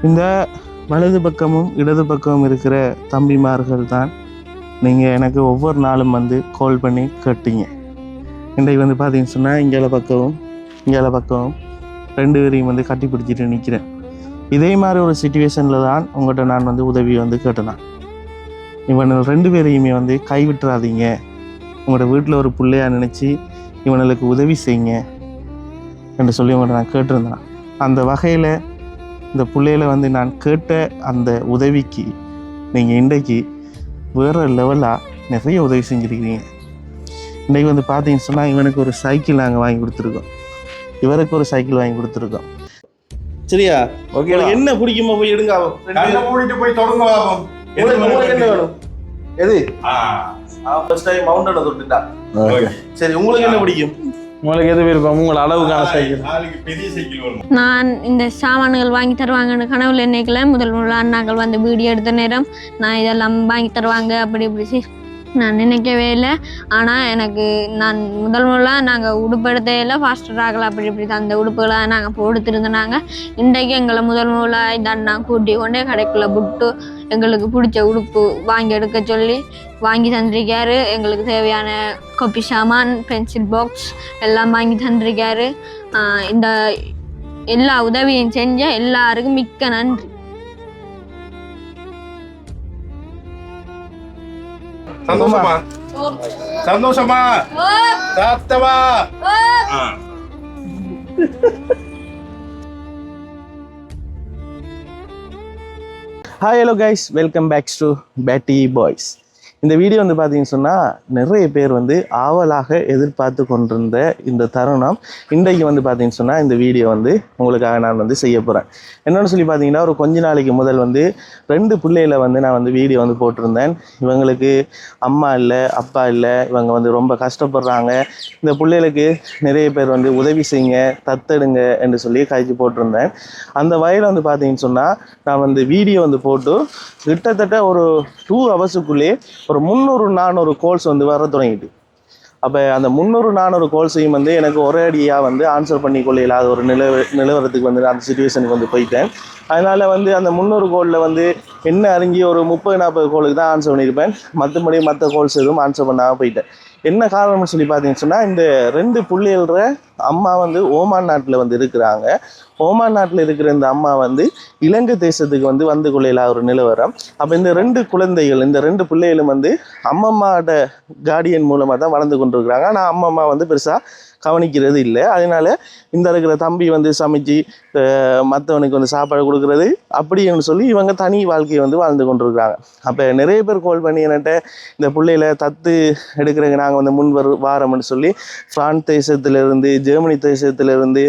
இந்த வலது பக்கமும் இடது பக்கமும் இருக்கிற தம்பிமார்கள் தான் நீங்கள் எனக்கு ஒவ்வொரு நாளும் வந்து கால் பண்ணி கேட்டீங்க. இன்றைக்கு வந்து பார்த்தீங்கன்னு சொன்னால் இங்கால பக்கமும் ரெண்டு பேரையும் வந்து கட்டி பிடிச்சிட்டு நிற்கிறேன். இதே மாதிரி ஒரு சுச்சுவேஷனில் தான் உங்கள்கிட்ட நான் வந்து உதவி வந்து கேட்டேன். இவனுக்கு ரெண்டு பேரையுமே வந்து கைவிட்டுறாதீங்க, உங்களோட வீட்டில் ஒரு பிள்ளையா நினச்சி இவனுக்கு உதவி செய்யுங்க என்று சொல்லி உங்கள்கிட்ட நான் கேட்டிருந்தேன். அந்த வகையில் இந்த பிள்ளையில வந்து நான் கேட்ட அந்த உதவிக்கு நீங்கள் இன்றைக்கு வேறு லெவலாக நிறைய உதவி செஞ்சுருக்கிறீங்க. இன்றைக்கு வந்து பார்த்தீங்கன்னு சொன்னால் இவனுக்கு ஒரு சைக்கிள் நாங்கள் வாங்கி கொடுத்துருக்கோம், இவருக்கு ஒரு சைக்கிள் வாங்கி கொடுத்துருக்கோம். சரியா? ஓகே. என்ன பிடிக்குமா போய் எடுங்க, கூட்டிட்டு போய் தொடங்க. என்ன வேணும்? எது ஃபர்ஸ்ட் டைம் மவுண்டனை தொட்டுட்டா. சரி, உங்களுக்கு என்ன பிடிக்கும்? உங்களுக்கு எது விருப்பம்? உங்கள் அளவுக்கான சைக்கிள். பெரிய சைக்கிள் வேணும். நான் இந்த சாமான்கள் வாங்கி தருவாங்கன்னு கனவுல நினைக்கல. முதல் அண்ணாக்கள் வந்து வீடியோ எடுத்த நேரம் நான் இதெல்லாம் வாங்கி தருவாங்க அப்படி இப்படி நான் நினைக்கவே இல்லை. ஆனால் எனக்கு நான் முதலாக நாங்கள் உடுப்பு எடுத்தையில் ஃபாஸ்டர் ஆகலை அப்படி இப்படி தான் அந்த உடுப்புகளை நாங்கள் போடுத்திருந்தோம். இன்றைக்கு எங்களை முதலாக இந்த அண்ணா கூட்டி கொண்டே கடைக்குள்ளே விட்டு எங்களுக்கு பிடிச்ச உடுப்பு வாங்கி எடுக்க சொல்லி வாங்கி தந்திருக்காரு. எங்களுக்கு தேவையான காப்பி சாமான், பென்சில் பாக்ஸ் எல்லாம் வாங்கி தந்திருக்காரு. இந்த எல்லா உதவியும் செஞ்ச எல்லாருக்கும் மிக்க நன்றி. சந்தோஷமா சந்தோஷமா சாத்தவா. Hi, hello guys, welcome back to பேட்டி பாய்ஸ். இந்த வீடியோ வந்து பார்த்தீங்கன்னு சொன்னால் நிறைய பேர் வந்து ஆவலாக எதிர்பார்த்து கொண்டிருந்த இந்த தருணம் இன்றைக்கு வந்து பார்த்தீங்கன்னு சொன்னால் இந்த வீடியோ வந்து உங்களுக்காக நான் வந்து செய்ய போகிறேன். என்னென்னு சொல்லி பார்த்தீங்கன்னா, ஒரு கொஞ்ச நாளைக்கு முதல் வந்து 2 பிள்ளைகளை வந்து நான் வந்து வீடியோ வந்து போட்டிருந்தேன். இவங்களுக்கு அம்மா இல்லை, அப்பா இல்லை, இவங்க வந்து ரொம்ப கஷ்டப்படுறாங்க, இந்த பிள்ளைகளுக்கு நிறைய பேர் வந்து உதவி செய்யுங்க, தத்தெடுங்க என்று சொல்லி கழிச்சு போட்டிருந்தேன். அந்த வயலில் வந்து பார்த்தீங்கன்னு சொன்னால் நான் வந்து வீடியோ வந்து போட்டு கிட்டத்தட்ட ஒரு 2 ஹவர்ஸுக்குள்ளே ஒரு 300-400 கால்ஸ் வந்து வர தொடங்கிட்டு. அப்போ அந்த 300-400 கால்ஸையும் வந்து எனக்கு ஒரே அடியாக வந்து ஆன்சர் பண்ணி கொள்ள இல்லாத ஒரு நிலவரத்துக்கு வந்து அந்த சுச்சுவேஷனுக்கு வந்து போயிட்டேன். அதனால் வந்து அந்த 300 காலில் வந்து என்ன அறிஞ்சி ஒரு 30-40 காலுக்கு தான் ஆன்சர் பண்ணியிருப்பேன். மற்றபடி மற்ற கால்ஸ் எதுவும் ஆன்சர் பண்ணாமல் போயிட்டேன். என்ன காரணம்னு சொல்லி பார்த்தீங்கன்னு சொன்னால், இந்த 2 பிள்ளைகள அம்மா வந்து ஓமான் நாட்டில் வந்து இருக்கிறாங்க. ஓமான் நாட்டில் இருக்கிற இந்த அம்மா வந்து இலங்கை தேசத்துக்கு வந்து கொள்ளையில ஒரு நிலவரம். அப்போ இந்த 2 குழந்தைகள், இந்த 2 பிள்ளைகளும் வந்து அம்மம்மாவோட கார்டியன் மூலமாக தான் வளர்ந்து கொண்டிருக்கிறாங்க. ஆனால் அம்மம்மா வந்து பெருசாக கவனிக்கிறது இல்லை. அதனால இந்த இருக்கிற தம்பி வந்து சமைச்சு மற்றவனுக்கு வந்து சாப்பாடு கொடுக்குறது அப்படின்னு சொல்லி இவங்க தனி வாழ்க்கையை வந்து வாழ்ந்து கொண்டிருக்கிறாங்க. அப்போ நிறைய பேர் கால் பண்ணி என்கிட்ட இந்த பிள்ளைகளை தத்து எடுக்கிறதுக்கு நாங்கள் வந்து வாரம்னு சொல்லி பிரான்ஸ் தேசத்துலேருந்து, ஜெர்மனி தேசத்துலேருந்து,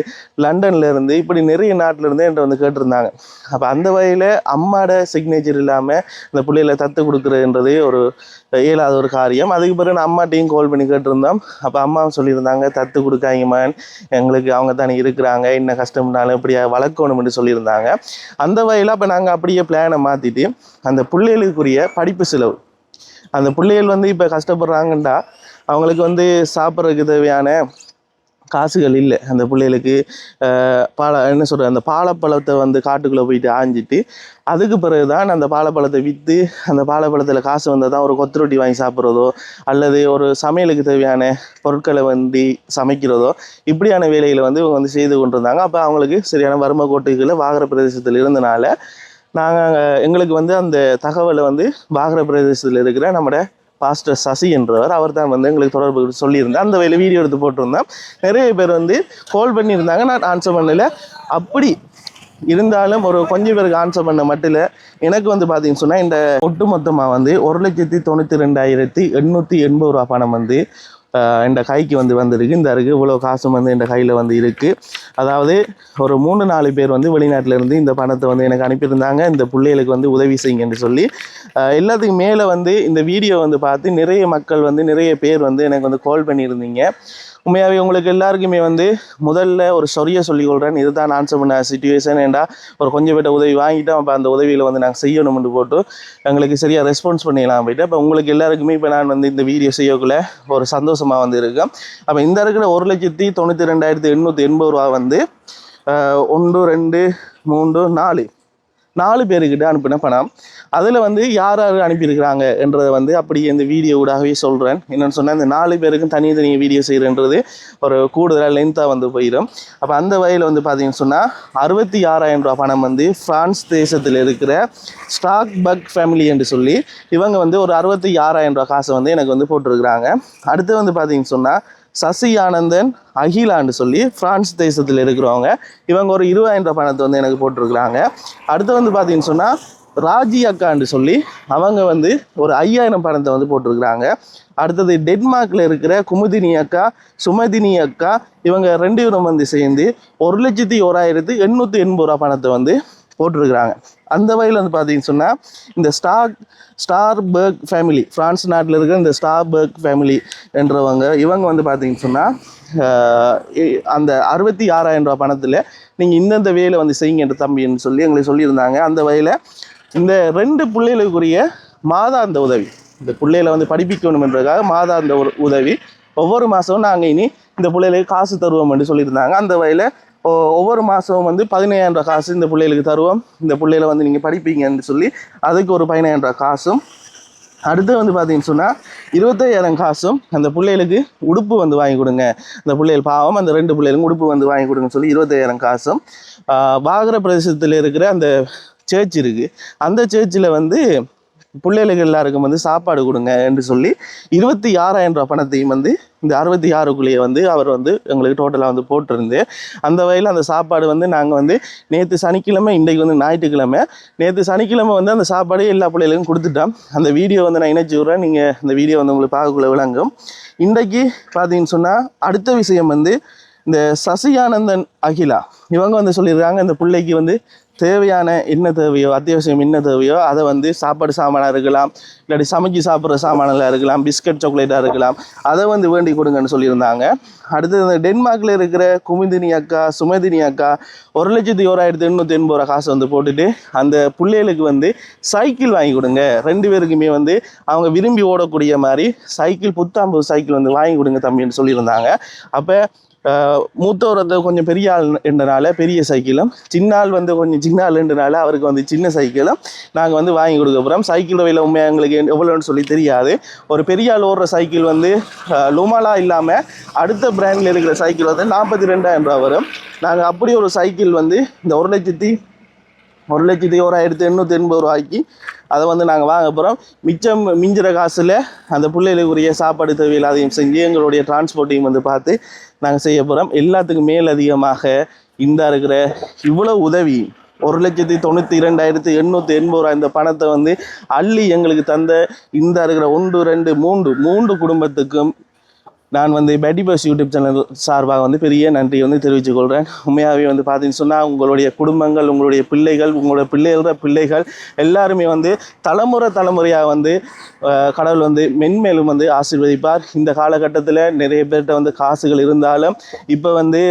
லண்டன்லேருந்து, இப்படி நிறைய நாட்டிலேருந்து என்கிட்ட வந்து கேட்டிருந்தாங்க. அப்போ அந்த வகையில் அம்மாவோட சிக்னேச்சர் இல்லாமல் இந்த பிள்ளைகளை தத்து கொடுக்குறதுன்றது ஒரு இயலாத ஒரு காரியம். அதுக்கு பிறகு நான் அம்மாட்டையும் கால் பண்ணி கேட்டிருந்தோம். அப்போ அம்மாவும் சொல்லியிருந்தாங்க, தத்து கொடுக்காங்கம்மான், எங்களுக்கு அவங்க தானே இருக்கிறாங்க, என்ன கஷ்டம்னாலும் இப்படியா வளர்க்கணும்னு சொல்லியிருந்தாங்க. அந்த வகையில் அப்போ நாங்கள் அப்படியே பிளானை மாற்றிட்டு அந்த பிள்ளைகளுக்குரிய படிப்பு செலவு, அந்த பிள்ளைகள் வந்து இப்போ கஷ்டப்படுறாங்கண்டா அவங்களுக்கு வந்து சாப்பிட்றதுக்கு தேவையான காசுகள் இல்லை. அந்த பிள்ளைகளுக்கு அந்த பாலப்பழத்தை வந்து காட்டுக்குள்ளே போயிட்டு ஆஞ்சிட்டு அதுக்கு பிறகு தான் அந்த பாலப்பழத்தை விற்று அந்த பாலப்பழத்தில் காசு வந்தால் தான் ஒரு கொத்து ரொட்டி வாங்கி சாப்பிட்றதோ அல்லது ஒரு சமையலுக்கு தேவையான பொருட்களை வந்து சமைக்கிறதோ, இப்படியான வேலைகளை வந்து இவங்க வந்து செய்து கொண்டிருந்தாங்க. அப்போ அவங்களுக்கு சரியான வறுமை கோட்டுகளை வாகர பிரதேசத்தில் இருந்தனால எங்களுக்கு வந்து அந்த தகவலை வந்து வாகர பிரதேசத்தில் இருக்கிற நம்மளோட பாஸ்டர் சசி என்றவர், அவர் தான் வந்து எங்களுக்கு தொடர்பு சொல்லியிருந்தேன். அந்த வேலை வீடியோ எடுத்து போட்டிருந்தேன். நிறைய பேர் வந்து கால் பண்ணியிருந்தாங்க, நான் ஆன்சர் பண்ணல. அப்படி இருந்தாலும் ஒரு கொஞ்சம் பேருக்கு ஆன்சர் பண்ண மட்டும் எனக்கு வந்து பார்த்தீங்கன்னு சொன்னால் இந்த ஒட்டு மொத்தமாக வந்து 1,92,880 ரூபா பணம் வந்து இந்த கைக்கு வந்து வந்திருக்கு. இந்த இருக்குது இவ்வளோ காசும் வந்து இந்த கையில் வந்து இருக்குது. அதாவது ஒரு 3-4 பேர் வந்து வெளிநாட்டிலேருந்து இந்த பணத்தை வந்து எனக்கு அனுப்பியிருந்தாங்க, இந்த பிள்ளைகளுக்கு வந்து உதவி செய்யுங்கன்னு சொல்லி. எல்லாத்துக்கும் மேலே வந்து இந்த வீடியோ வந்து பார்த்து நிறைய மக்கள் வந்து நிறைய பேர் வந்து எனக்கு வந்து கால் பண்ணியிருந்தீங்க. உண்மையாகவே உங்களுக்கு எல்லாருக்குமே வந்து முதல்ல ஒரு சொல்லிக் கொள்கிறேன், இதுதான் ஆன்சர் பண்ண சுச்சுவேஷன். ஏண்டா ஒரு கொஞ்சம் பேட்ட உதவி வாங்கிட்டோம், அப்போ அந்த உதவியில் வந்து நாங்கள் செய்யணும்னு போட்டு எங்களுக்கு சரியாக ரெஸ்பான்ஸ் பண்ணிடலாம் போயிட்டு. அப்போ உங்களுக்கு எல்லாருக்குமே இப்போ நான் வந்து இந்த வீடியோ செய்யக்குள்ள ஒரு சந்தோஷமாக வந்து இருக்கேன். அப்போ இந்த இருக்கிற 1,92,880 ரூபா வந்து 1 2 3 4 4 பேருக்கிட்ட அனுப்பின பணம். அதில் வந்து யார் யார் அனுப்பியிருக்கிறாங்க என்றதை வந்து அப்படியே இந்த வீடியோ ஊடாகவே சொல்கிறேன். என்னென்னு சொன்னால் இந்த 4 பேருக்கும் தனித்தனியாக வீடியோ செய்கிறன்றது ஒரு கூடுதலாக லென்த்தாக வந்து போயிடும். அப்போ அந்த வகையில் வந்து பார்த்தீங்கன்னு சொன்னால் 66,000 ரூபா பணம் வந்து பிரான்ஸ் தேசத்தில் இருக்கிற ஸ்டாக்பர்க் ஃபேமிலி என்று சொல்லி இவங்க வந்து ஒரு 66,000 ரூபா காசை வந்து எனக்கு வந்து போட்டிருக்கிறாங்க. அடுத்து வந்து பார்த்தீங்கன்னு சொன்னால் சசி ஆனந்தன் அகிலான்னு சொல்லி பிரான்ஸ் தேசத்தில் இருக்கிறவங்க இவங்க ஒரு 20,000 ரூபா பணத்தை வந்து எனக்கு போட்டிருக்கிறாங்க. அடுத்து வந்து பார்த்தீங்கன்னு சொன்னால் ராஜி அக்கான்னு சொல்லி அவங்க வந்து ஒரு 5,000 பணத்தை வந்து போட்டிருக்கிறாங்க. அடுத்தது டென்மார்க்கில் இருக்கிற குமுதினி அக்கா சுமதினி அக்கா இவங்க 2 பேரும் வந்து சேர்ந்து 1,01,880 ரூபா பணத்தை வந்து போட்டிருக்கிறாங்க. அந்த வகையில் வந்து பார்த்தீங்கன்னு சொன்னால் இந்த ஸ்டார்பர்க் ஃபேமிலி பிரான்ஸ் நாட்டில் இருக்கிற இந்த ஸ்டார்பர்க் ஃபேமிலி என்றவங்க இவங்க வந்து பார்த்தீங்கன்னு சொன்னால் அந்த 66,000 ரூபா பணத்தில் நீங்கள் இந்தந்த வேலை வந்து செய்யுங்க தம்பின்னு சொல்லி எங்களுக்கு சொல்லியிருந்தாங்க. அந்த வகையில் இந்த 2 பிள்ளைகளுக்குரிய மாதாந்த உதவி, இந்த பிள்ளைகளை வந்து படிப்பிக்கணும் என்றதுக்காக மாதாந்த ஒரு உதவி ஒவ்வொரு மாதமும் நாங்கள் இனி இந்த பிள்ளைகளுக்கு காசு தருவோம் என்று சொல்லியிருந்தாங்க. அந்த வகையில் ஒவ்வொரு மாதமும் வந்து 15,000 ரூபா காசு இந்த பிள்ளைகளுக்கு தருவோம், இந்த பிள்ளைகளை வந்து நீங்கள் படிப்பீங்கன்னு சொல்லி அதுக்கு ஒரு 15,000 ரூபா காசும், அடுத்து வந்து பார்த்தீங்கன்னு சொன்னால் 25,000 காசும் அந்த பிள்ளைகளுக்கு உடுப்பு வந்து வாங்கி கொடுங்க, அந்த பிள்ளைகள் பாவம் அந்த 2 பிள்ளைகளுக்கும் உடுப்பு வந்து வாங்கி கொடுங்கன்னு சொல்லி 25,000 காசும், வாகர பிரதேசத்தில் இருக்கிற அந்த சர்ச் இருக்குது அந்த சர்ச்சில் வந்து பிள்ளைகளுக்கு எல்லாருக்கும் வந்து சாப்பாடு கொடுங்க என்று சொல்லி 26,000 ரூபா பணத்தையும் வந்து இந்த 66க்குள்ளேயே வந்து அவர் வந்து எங்களுக்கு டோட்டலாக வந்து போட்டிருந்து. அந்த வகையில் அந்த சாப்பாடு வந்து நாங்கள் வந்து நேற்று சனிக்கிழமை இன்றைக்கு வந்து ஞாயிற்றுக்கிழமை, நேற்று சனிக்கிழமை வந்து அந்த சாப்பாடு எல்லா பிள்ளைகளுக்கும் கொடுத்துட்டோம். அந்த வீடியோ வந்து நான் இணைச்சி விட்றேன், நீங்கள் அந்த வீடியோ வந்து உங்களுக்கு பார்க்கக்குள்ள விளங்கும். இன்றைக்கு பார்த்தீங்கன்னு சொன்னால் அடுத்த விஷயம் வந்து இந்த சசியானந்தன் அகிலா இவங்க வந்து சொல்லியிருக்காங்க இந்த பிள்ளைக்கு வந்து தேவையான என்ன தேவையோ அத்தியாவசியம் என்ன தேவையோ அதை வந்து சாப்பாடு சாமானாக இருக்கலாம், இல்லாட்டி சமைச்சு சாப்பிட்ற சாமானெல்லாம் இருக்கலாம், பிஸ்கட் சாக்லேட்டாக இருக்கலாம், அதை வந்து வேண்டி கொடுங்கன்னு சொல்லியிருந்தாங்க. அடுத்தது இந்த டென்மார்க்கில் இருக்கிற குமுதினி அக்கா சுமதினி அக்கா 1,01,880 ரூபா காசு வந்து போட்டுட்டு அந்த பிள்ளைகளுக்கு வந்து சைக்கிள் வாங்கி கொடுங்க, 2 பேருக்குமே வந்து அவங்க விரும்பி ஓடக்கூடிய மாதிரி சைக்கிள் புத்தாம்பு சைக்கிள் வந்து வாங்கி கொடுங்க தம்பின்னு சொல்லியிருந்தாங்க. அப்போ மூத்தவர் வந்து கொஞ்சம் பெரிய ஆள் என்றனால பெரிய சைக்கிளும், சின்ன ஆள் வந்து கொஞ்சம் சின்ன ஆளுன்றனால அவருக்கு வந்து சின்ன சைக்கிளும் நாங்கள் வந்து வாங்கி கொடுக்க போகிறோம். சைக்கிள் விலை உண்மையாக எங்களுக்கு எவ்வளோன்னு சொல்லி தெரியாது. ஒரு பெரிய ஆள் ஓடுற சைக்கிள் வந்து லுமாலா இல்லாமல் அடுத்த பிராண்டில் இருக்கிற சைக்கிள் வந்து 42,000 ரூபா வரும். நாங்கள் அப்படி ஒரு சைக்கிள் வந்து இந்த 1,01,880 ரூபாய்க்கு அதை வந்து நாங்கள் வாங்க போகிறோம். மிஞ்சிற காசில் அந்த பிள்ளைகளுக்குரிய சாப்பாடு தேவையில் அதையும் செஞ்சு எங்களுடைய டிரான்ஸ்போர்ட்டையும் வந்து பார்த்து நாங்கள் செய்ய போகிறோம். எல்லாத்துக்கும் மேல் அதிகமாக இந்த இருக்கிற இவ்வளோ உதவி 1,92,880 ரூபா இந்த பணத்தை வந்து அள்ளி எங்களுக்கு தந்த இந்த இருக்கிற 1 2 3 குடும்பத்துக்கும் நான் வந்து பேட்டி பாய்ஸ் யூடியூப் சேனல் சார்பாக வந்து பெரிய நன்றியை வந்து தெரிவித்துக் கொள்கிறேன். உண்மையாகவே வந்து பார்த்தீங்கன்னு சொன்னால் உங்களுடைய குடும்பங்கள், உங்களுடைய பிள்ளைகள், உங்களுடைய பிள்ளைகள் எல்லாருமே வந்து தலைமுறையாக வந்து கடவுள் வந்து மென்மேலும் வந்து ஆசீர்வதிப்பார். இந்த காலகட்டத்தில் நிறைய பேர்கிட்ட வந்து காசுகள் இருந்தாலும் இப்போ வந்து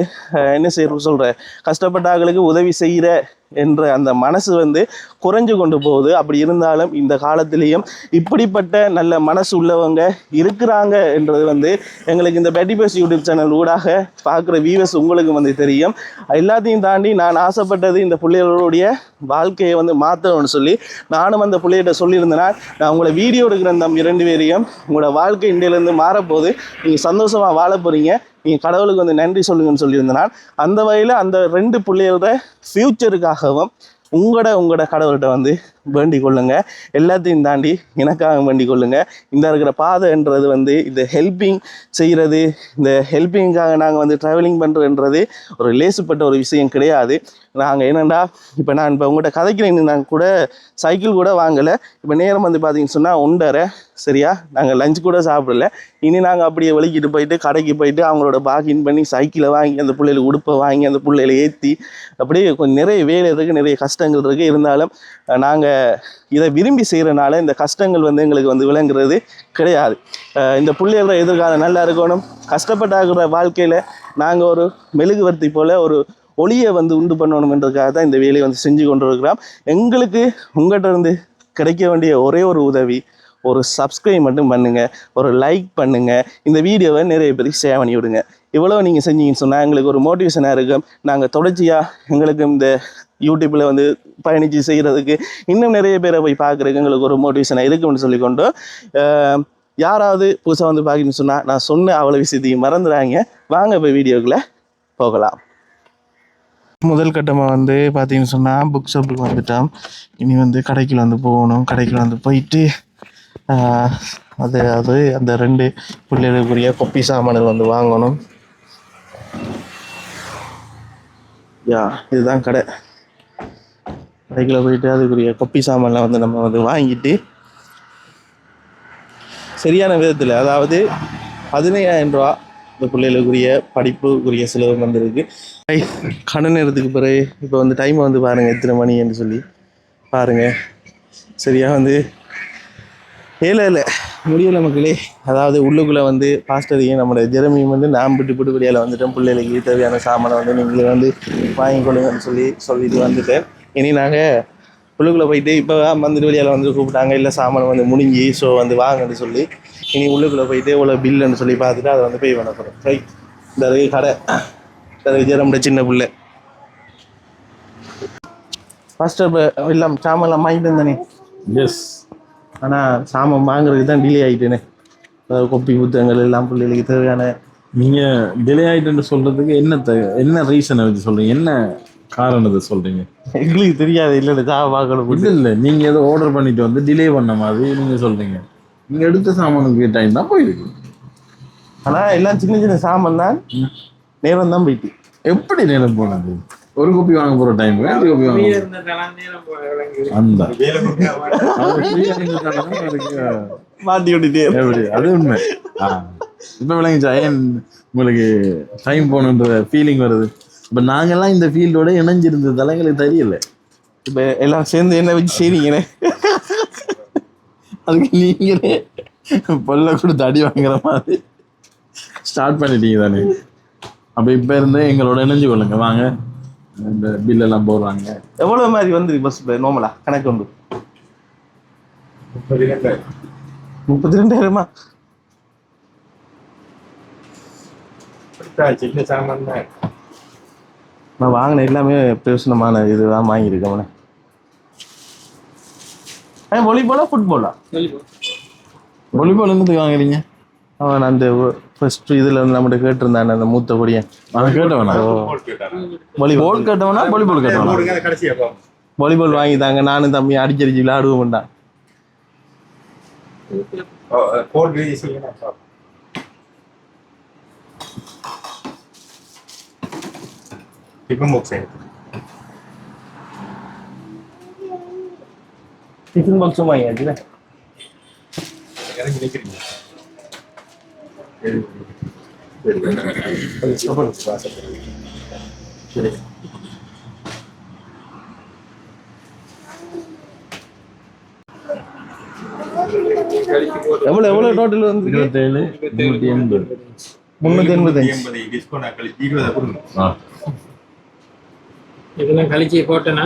என்ன சொல்கிற கஷ்டப்பட்டார்களுக்கு உதவி செய்கிற என்ற அந்த மனசு வந்து குறைஞ்சு கொண்டு போகுது. அப்படி இருந்தாலும் இந்த காலத்திலையும் இப்படிப்பட்ட நல்ல மனசு உள்ளவங்க இருக்கிறாங்க என்றது வந்து எங்களுக்கு இந்த பேட்டி பாய்ஸ் யூடியூப் சேனல் ஊடாக பார்க்குற வியூவர்ஸ் உங்களுக்கு வந்து தெரியும். எல்லாத்தையும் தாண்டி நான் ஆசைப்பட்டது இந்த பிள்ளைகளுடைய வாழ்க்கையை வந்து மாற்றணும்னு சொல்லி நானும் அந்த பிள்ளைகிட்ட சொல்லியிருந்தேன்னா நான் உங்களை வீடியோ எடுக்கிற நம்ம 2 பேரையும் உங்களோட வாழ்க்கை இந்தியிலேருந்து மாறப்போகுது, நீங்கள் சந்தோஷமாக வாழ போகிறீங்க, நீங்கள் கடவுளுக்கு வந்து நன்றி சொல்லுங்கன்னு சொல்லியிருந்தனால் அந்த வகையில் அந்த 2 பிள்ளைகளோட ஃப்யூச்சருக்காகவும் உங்களோட கடவுள்கிட்ட வந்து வேண்டிக் கொள்ளுங்க. எல்லாத்தையும் தாண்டி எனக்காக வேண்டிக் கொள்ளுங்க. இந்த இருக்கிற பாதைன்றது வந்து இந்த ஹெல்பிங் செய்கிறது, இந்த ஹெல்பிங்காக நாங்கள் வந்து ட்ராவலிங் பண்ணுறதுன்றது ஒரு லேசுப்பட்ட ஒரு விஷயம் கிடையாது. நாங்கள் என்னென்னா இப்போ நான் இப்போ உங்கள்கிட்ட கதைக்கிறேன், நாங்கள் கூட சைக்கிள் கூட வாங்கலை. இப்போ நேரம் வந்து பார்த்தீங்கன்னு சொன்னால் 1:30 சரியா, நாங்கள் லஞ்ச் கூட சாப்பிடல. இனி நாங்கள் அப்படியே வெளிக்கிட்டு போயிட்டு கடைக்கு போயிட்டு அவங்களோட பாகின் பண்ணி சைக்கிளை வாங்கி அந்த பிள்ளைகளுக்கு உடுப்பை வாங்கி அந்த பிள்ளைகளை ஏற்றி அப்படியே கொஞ்சம் நிறைய வேலை இருக்குது, நிறைய கஷ்டங்கள் இருக்குது. இருந்தாலும் நாங்கள் இதை விரும்பி செய்கிறனால இந்த கஷ்டங்கள் வந்து எங்களுக்கு வந்து விளங்குறது கிடையாது. இந்த பிள்ளைகளோட எதிர்காலம் நல்லா இருக்கணும். கஷ்டப்பட்டாகிற வாழ்க்கையில் நாங்கள் ஒரு மெழுகுவர்த்தி போல் ஒரு ஒளியை வந்து உண்டு பண்ணணுன்றதுக்காக தான் இந்த வேலையை வந்து செஞ்சு கொண்டு இருக்கிறோம். எங்களுக்கு உங்கள்கிட்ட இருந்து கிடைக்க வேண்டிய ஒரே ஒரு உதவி, ஒரு சப்ஸ்கிரைப் மட்டும் பண்ணுங்கள், ஒரு லைக் பண்ணுங்கள், இந்த வீடியோவை நிறைய பேருக்கு ஷேர் பண்ணி விடுங்க. இவ்வளோ நீங்கள் செஞ்சீங்கன்னு சொன்னால் எங்களுக்கு ஒரு மோட்டிவேஷனாக இருக்கும். நாங்கள் தொடர்ச்சியாக எங்களுக்கு இந்த யூடியூப்பில் வந்து பயணித்து செய்கிறதுக்கு இன்னும் நிறைய பேரை போய் பார்க்குறதுக்கு எங்களுக்கு ஒரு மோட்டிவேஷனாக இருக்குன்னு சொல்லிக்கொண்டு யாராவது புதுசாக வந்து பார்க்கணும்னு சொன்னால் நான் சொன்ன அவ்வளோ விஷயத்தையும் மறந்துடாங்க. வாங்க போய் வீடியோக்குள்ளே போகலாம். முதல் கட்டமாக வந்து பார்த்தீங்கன்னு சொன்னால் புக் ஷாப்புக்கு வந்துட்டோம். இனி வந்து கடைக்குள்ள வந்து போகணும். கடைக்குள்ள வந்து போயிட்டு அது அந்த 2 பிள்ளைகளுக்குரிய கொப்பி சாமான்கள் வந்து வாங்கணும். இதுதான் கடை. கடைக்குள்ள போயிட்டு அதுக்குரிய கொப்பி சாமான்லாம் வந்து நம்ம வந்து வாங்கிட்டு சரியான விதத்தில், அதாவது 15,000 ரூபா இந்த பிள்ளைகளுக்குரிய படிப்புக்குரிய செலவு வந்துருக்கு. கண நேரத்துக்கு பிறகு இப்போ வந்து டைமை வந்து பாருங்கள் எத்தனை மணி என்று சொல்லி பாருங்கள். சரியாக வந்து இல்லை முடியலை மக்களே. அதாவது உள்ளுக்குள்ளே வந்து பாஸ்டரையும் நம்மளோட ஜெரமியும் வந்து நாம் விட்டுப்படியால் வந்துட்டோம். பிள்ளைகளுக்கு தேவையான சாமானை வந்து நீங்களே வந்து வாங்கிக்கொள்ளுங்கன்னு சொல்லிட்டு வந்துட்டேன். இனி நாங்கள் உள்ளுக்குள்ளே போயிட்டு இப்போ வந்துட்டு வெளியால் வந்து கூப்பிட்டாங்க, இல்லை சாமானை வந்து முடிஞ்சு ஸோ வந்து வாங்கன்னு சொல்லி இனி உள்ளுக்குள்ளே போயிட்டு இவ்வளோ பில்லுன்னு சொல்லி பார்த்துட்டு அதை வந்து பே பண்ண போகிறோம். ரைட், இந்த கடை ஜெரம்ட சின்ன பிள்ளை ஃபஸ்ட்டு எல்லாம் சாமான்லாம் வாங்கிட்டு இருந்தேனே. எஸ், ஆனால் சாமான் வாங்குறதுக்கு தான் டிலே ஆகிட்டேனே. கொப்பி புத்தகங்கள் எல்லாம் பிள்ளைகளுக்கு தேவையான. நீங்கள் டிலே ஆகிட்டுன்னு சொல்கிறதுக்கு என்ன ரீசனை வச்சு சொல்கிறீங்க? என்ன காரணத்தை சொல்கிறீங்க? எங்களுக்கு தெரியாது. இல்லை சாமான் பார்க்கணும். இல்லை நீங்கள் ஏதோ ஆர்டர் பண்ணிட்டு வந்து டிலே பண்ண மாதிரி நீங்கள் சொல்கிறீங்க. நீங்கள் எடுத்த சாமானுக்கு டைம் தான் போயிருக்கு. ஆனால் எல்லாம் சின்ன சின்ன சாமான் தான், நேரம் தான் போயிட்டு. எப்படி நேரம் போனது? ஒரு கோப்பி வாங்க போகிற டைம் 2 கோப்பி வாங்க அந்த மாட்டி விட்டுட்டே எப்படி? அது உண்மை. இப்போ விளங்கிச்சா ஏன் உங்களுக்கு டைம் போகணுன்ற ஃபீலிங் வருது? இப்போ நாங்கள்லாம் இந்த ஃபீல்டோட இணைஞ்சிருந்ததால எங்களுக்கு தெரியல. இப்போ எல்லாம் சேர்ந்து என்ன வச்சு செய்றீங்களே, அதுக்கு நீங்களே பொல்ல கொடுத்து அடி வாங்குற மாதிரி ஸ்டார்ட் பண்ணிட்டீங்க தானே. அப்போ இப்போ இருந்து எங்களோட இணைஞ்சு கொள்ளுங்க. வாங்க, இந்த பில்லெல்லாம் போடுறாங்க. எவ்வளோ மாதிரி வந்து பஸ் நோமலா கணக்கு உண்டு? 32,000 சின்ன சாமான் தான். நான் வாங்கின எல்லாமே பிரயோசனமான இதுதான் வாங்கியிருக்கேன். வாலிபாலா ஃபுட்பாலா? வாலிபால் என்னது வாங்குறீங்க? அவன் அந்த ஃபர்ஸ்ட் இதில் வந்து நம்மகிட்ட கேட்டிருந்தானே அந்த மூத்த கொடியன். அவன் கேட்டவனா? வாலிபால் கேட்டவனா வாலிபால் கேட்டவனா? வாலிபால் வாங்கி தாங்க, நானும் தம்பி அடிச்சடிச்சு விளையாடுவோம்டா. டிஃபன் பாக்ஸும் வாங்கியாச்சுல. எவ்வளோ டோட்டல் வந்து? 27, 380. 385. இதெல்லாம் கழிச்சு போட்டேன்னா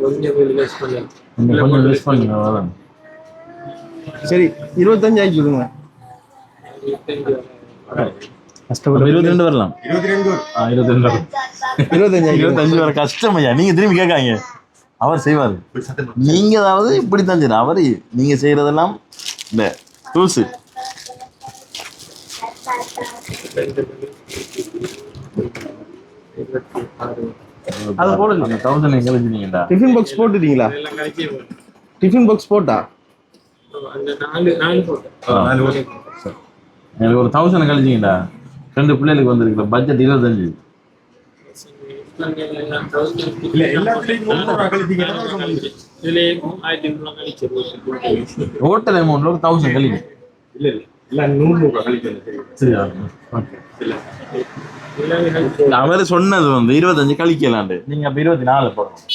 கொஞ்சம் லிஸ்ட் பண்ணுங்க. சரி 25 ஆக்கி விடுங்க. கஷ்டப்பட்டு 22 வரலாம். 25 வர கஷ்டம் ஐயா. நீங்க திரும்பி கேட்காங்க, அவர் செய்வாரு. நீங்க அதாவது இப்படித்தான் செய்யணும். அவரு நீங்க செய்யறதெல்லாம் இந்த டூல்ஸ். அதை போடுங்க. 1000 எங்க வச்சிருக்கீங்கடா? டிஃபன் பாக்ஸ் போட்டுட்டீங்களா? டிஃபன் பாக்ஸ் போட்டா எனக்கு ஒரு 1000 கழிச்சிங்கடா. 2 பிள்ளைகளுக்கு வந்திருக்கிற பட்ஜெட் 25. டோட்டல் அமௌண்ட்ல ஒரு 1000 கழிங்க. அவரு சொன்னது வந்து 25 கழிக்கலாண்டு. நீங்க அப்ப 24 போடணும்.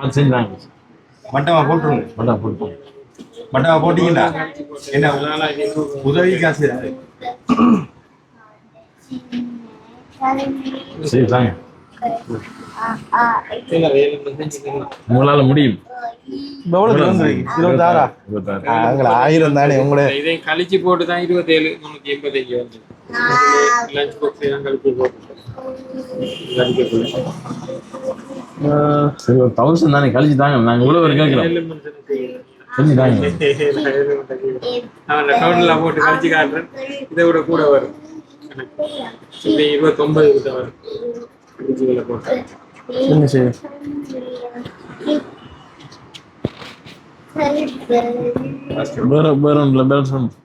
அது செஞ்சாங்க. மட்டமா போட்டுருங்க. மட்டமா போட்டீங்களா? என்ன உதவி காசு? சரி தாங்க, உங்களால முடியும். 26 1000 தானே உங்களே. இதை கழிச்சு போட்டு தான் 27 385 வந்து லஞ்ச் பாக்ஸ் எல்லாம் கழிச்சு போட்டு சரி ஒரு 1000 தானே கழிச்சு தாங்க நாங்க இவ்வளவு ஒரு கேட்கிறோம் கொஞ்சம் தாங்க அவன் டோட்டலா போட்டு கழிச்சு காட்டுறேன் இதை விட கூட வரும் இப்படி 29 கிட்ட வரும் கழிச்சுகளை போட்டு என்ன செய்ய வேற வேற ஒன்றும்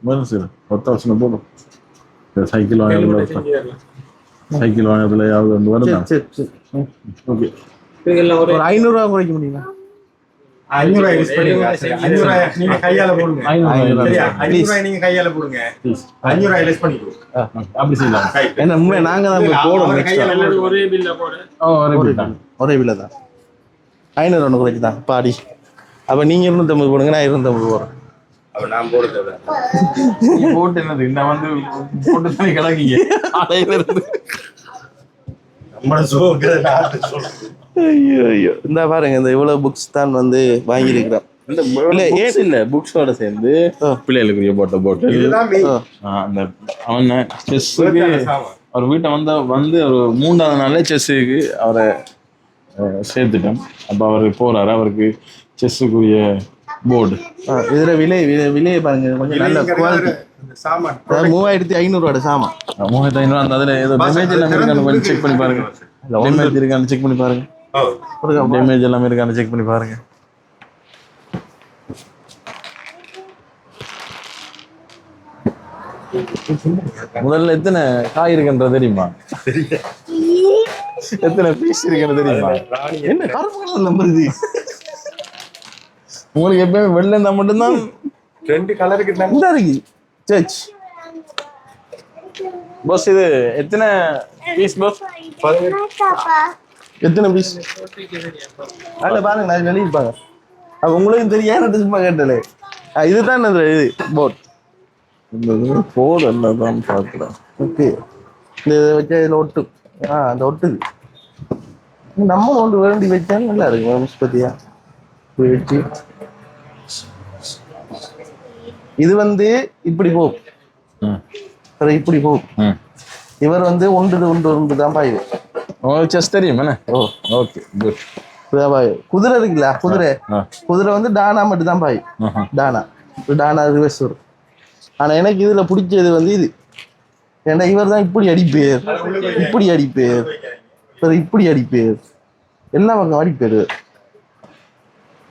வேற சரி 10,000 போடும் சைக்கிள் வாங்குறதுல சைக்கிள் வாங்குறதுல யாவது ஒன்று வருதா சரி சரி ஓகே இதுக்கெல்லாம் ஒரு ஒரு 500 ரூபா குறைக்க முடியுமா 500 ரூபாய் யூஸ் பண்ணிக்கலாம் 500 ரூபாய் நீங்க கையால போடுங்க 500 சரியா 500 ரூபாய் நீங்க கையால போடுங்க 500 ரூபாய் லெஸ் பண்ணிக்கோ அப்படி செய்யலாம் என்ன உண்மை நாங்க தான் போய் போடணும் அவர் extra. கையால போடுங்க. ஒரே பில்ல போடு ஒரே விலை தான் 500 ஒன்று குறைச்சி தான் பாடி அப்போ நீங்கள் 250 போடுங்க நான் 250 போடுறேன் அப்ப நான் போடுறது போட்டு என்னது நான் வந்து போட்டு தானே கிடக்கீங்க அலையில இருந்து நம்ம சோக்கிறது நான் சொல்றேன் ஐயோ ஐயோ இந்த பாருங்க இந்த இவ்வளோ புக்ஸ் தான் வந்து வாங்கியிருக்கிறோம் இல்ல ஏன் இல்ல புக்ஸோட சேர்ந்து பிள்ளைகளுக்குரிய போட்டு இதுதான் மெயின் அந்த அவன் செஸ்ஸுக்கு அவர் வீட்டை வந்து ஒரு 3வது நாளே செஸ்ஸுக்கு அவரை சேர்த்துட்டோம் அப்போ அவர் போறாரு அவருக்கு செஸ்ஸுக்குரிய போர்டு இதில் விலையை பாருங்க கொஞ்சம் நல்ல குவாலிட்டி சாமான் 3500 சாமான் 3500 அந்த அதில் ஏதோ டேமேஜ் எல்லாம் இருக்கான்னு கொஞ்சம் செக் பண்ணி பாருங்க டேமேஜ் இருக்கான்னு செக் பண்ணி பாருங்க டேமேஜ் எல்லாமே இருக்கான்னு செக் பண்ணி பாருங்க முதல்ல எத்தனை காய் இருக்குன்ற தெரியுமா எத்தனை பீஸ் இருக்குன்னு தெரியுமா என்ன கருப்பு கலர் நம்பர் இது உங்களுக்கு எப்பயுமே வெள்ளை இருந்தா மட்டும்தான் 2 கலருக்கு இந்த இருக்கு சர்ச் பாஸ் இது எத்தனை பீஸ் பாஸ் எத்தனை பீஸ் அதில் பாருங்க நான் எழுதிப்பாங்க அப்போ உங்களுக்கும் தெரியாத சும்மா கேட்டலே இதுதான் அந்த இது போட் இந்த போர்டு எல்லாம் தான் பார்க்குறேன் ஓகே இந்த இதை வச்சா இதில் ஒட்டு அந்த ஒட்டுது நம்ம ஒன்று வேண்டி வச்சா நல்லா இருக்கு மிஸ் பத்தியா வச்சு இது வந்து இப்படி போகும் இப்படி போகும் இவர் வந்து ஒன்று தான் பாயுது உங்களுக்கு செஸ் தெரியும் என்ன ஓ ஓகே குட் குதிரை இருக்குல்ல குதிரை வந்து டானா மட்டும் தான் பாய் டானா ரிவர்ஸ் வரும் ஆனா எனக்கு இதுல பிடிச்சது வந்து இது ஏன்னா இவர் தான் இப்படி அடிப்பேர் இப்படி அடிப்பேர் எல்லா பக்கம் அடிப்பேர்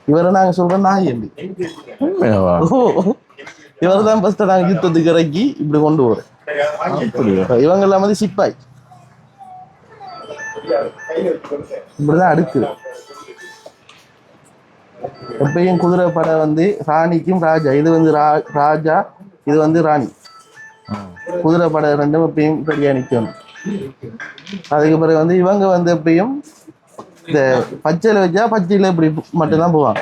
இவரை நாங்க சொல்றோம் நாய் எப்படி இவர் தான் ஃபர்ஸ்ட் நாங்க யுத்தத்துக்கு இறக்கி இப்படி கொண்டு போறோம் இவங்க எல்லாம் வந்து சிப்பாய் இப்படிதான் அடுக்குது எப்பயும் குதிரை படை வந்து ராணிக்கும் ராஜா இது வந்து ராஜா இது வந்து ராணி குதிரை படை ரெண்டும் எப்பயும் சரியா நிற்கணும் அதுக்கு பிறகு வந்து இவங்க வந்து எப்பயும் இந்த பச்சையில வச்சா பச்சையில இப்படி மட்டும்தான் போவாங்க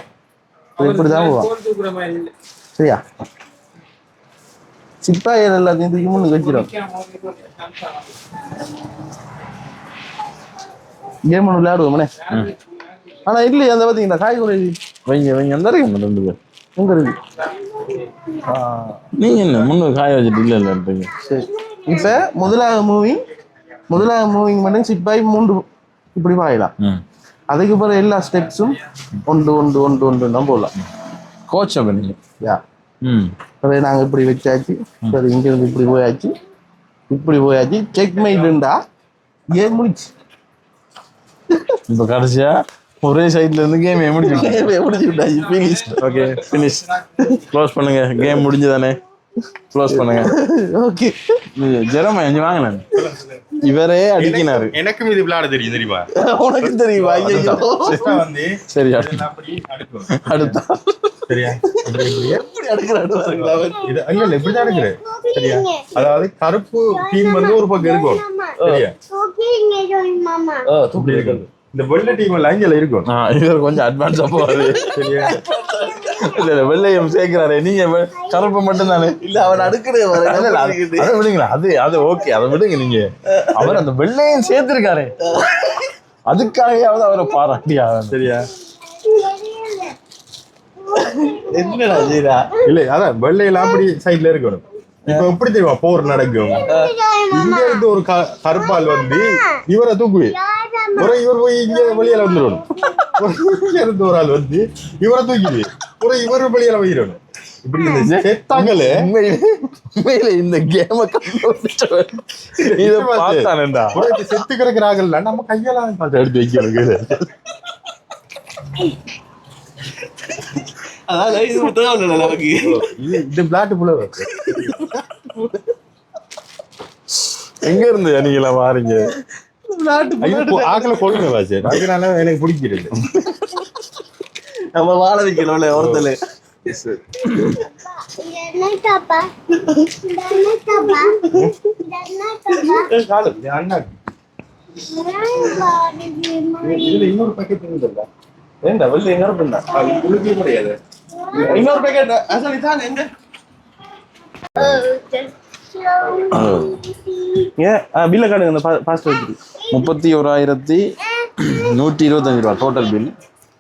இப்படிதான் போவாங்க சரியா சிப்பாயர் எல்லாத்தையும் தூக்கி முன்னுக்கு வச்சிடும் கேம் ஒன்று விளையாடுவோம்னே ஆனா இல்லையே அந்த பார்த்தீங்களா காய்கறி வைங்க அந்த இருக்கு 2 பேர் எங்க இருக்கு நீங்க என்ன முன்னூறு காய வச்சுட்டு இல்லைன்றீங்க சரி இப்ப முதலாவது மூவிங் மட்டும் சிப்பாய் 3 இப்படி பாயலாம் அதுக்கு பிறகு எல்லா ஸ்டெப்ஸும் ஒன்று தான் போடலாம் கோச் பண்ணீங்க யா அதே நாங்க இப்படி வச்சாச்சு சரி இங்க இருந்து இப்படி போயாச்சு செக் மைடுண்டா கேம் முடிச்சு இப்ப கடைசியா ஒரே சைட்ல இருந்து கேம் முடிச்சு விட்டாச்சு ஃபினிஷ் ஓகே ஃபினிஷ் க்ளோஸ் பண்ணுங்க கேம் முடிஞ்சுதானே க்ளோஸ் பண்ணுங்க ஓகே ஜெரமா எங்க வாங்கினேன் இவரே அடிக்கினாரு எனக்கும் இது விளையாட தெரியும் தெரியுமா உனக்கு தெரியுமா வந்து சரி அடுத்த சரியா எப்படி அடுக்கிறாரு இது இல்ல இப்படிதான் அடுக்குறேன் சரியா அதாவது கருப்பு டீம் வந்து ஒரு பக்கம் இருக்கும் சரியா இந்த வெள்ளை டீம் எல்லாம் இங்க இருக்கும் இவர் கொஞ்சம் அட்வான்ஸா போவாரு சரியா இல்ல வெள்ளையும் சேர்க்கிறாரு நீங்க கருப்பு மட்டும் தானே இல்ல அவர் அடுக்கிறது அதை விடுங்களா அது ஓகே அதை விடுங்க நீங்க அவர் அந்த வெள்ளையும் சேர்த்திருக்காரு அதுக்காகவாவது அவரை பாராட்டியா சரியா என்னடா ஜீரா இல்ல அதான் வெள்ளையெல்லாம் அப்படி சைட்ல இருக்கணும் இப்ப எப்படி தெரியுமா போர் நடக்கும்? இங்க இருந்து ஒரு கருப்பால் வந்து இவரை தூக்குவே, இவர் போய் இங்க வெளியில வந்துடணும். இங்க இருந்து ஒரு ஆள் வந்து இவரை தூக்கிடுவே, இவர் வெளியில போயிடணும். இப்படி இந்த செத்தாங்களே உண்மையில இந்த கேம இதை பார்த்தானேண்டா. செத்து கிடக்குறாங்கல்ல, நம்ம கையெல்லாம் பார்த்து எடுத்து வைக்கணும். அதாவது இது தேவையில்லை நமக்கு. இது பிளாட் புல எங்க இருந்து நீங்களா வாரீங்க? ஆக்களை கொள்ளுங்க வாசே, அதனால எனக்கு பிடிக்கிறது. நம்ம வாழ வைக்கணும்ல ஒருத்தர். இன்னொரு பக்கெட் இருந்தல்ல, ஏண்டா வெளில எங்க இருப்பா குளிக்க முடியாது. இன்னொரு பேக்கெட் அசலி தான் எங்க பில்ல காடுங்க அந்த பாஸ்ட் வச்சு 31,125 ரூபா டோட்டல் பில்.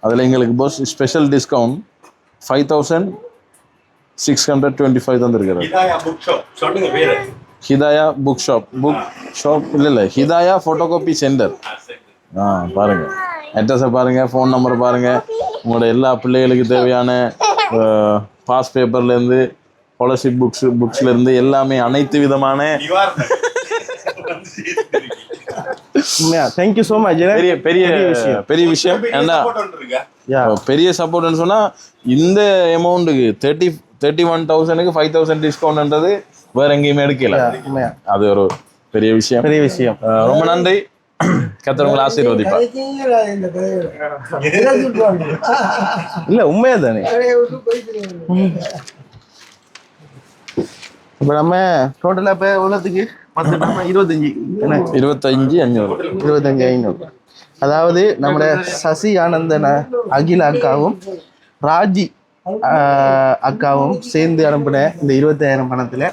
அதில் எங்களுக்கு போஸ் ஸ்பெஷல் டிஸ்கவுண்ட் 5,625 தந்துருக்கிறார். ஹிதாயா புக் ஷாப் இல்லை ஹிதாயா ஃபோட்டோகாப்பி சென்டர். பாருங்க, அட்ரஸை பாருங்க, ஃபோன் நம்பரை பாருங்க. உங்களோட எல்லா பிள்ளைகளுக்கு தேவையான பாஸ் பேப்பர்லேருந்து ஸ்காலர்ஷிப் புக்ஸ்லேருந்து எல்லாமே அனைத்து விதமான தேங்க்யூ ஸோ மச். பெரிய விஷயம் ஏன்னா பெரிய சப்போர்ட்னு சொன்னா இந்த அமௌண்ட்டுக்கு 31,000க்கு 5,000 டிஸ்கவுண்ட்ன்றது வேற எங்கேயுமே எடுக்கல. அது ஒரு பெரிய விஷயம். ரொம்ப நன்றி. கர்த்தர் உங்களை ஆசீர்வதிப்பார். இல்ல உண்மையா தானே. இப்ப நம்ம டோட்டலா இப்ப எவ்வளவுக்கு 25,500. அதாவது நம்முடைய சசி ஆனந்தன அகில அக்காவும் ராஜி அக்காவும் சேர்ந்து அனுப்பின இந்த 20,000 பணத்துல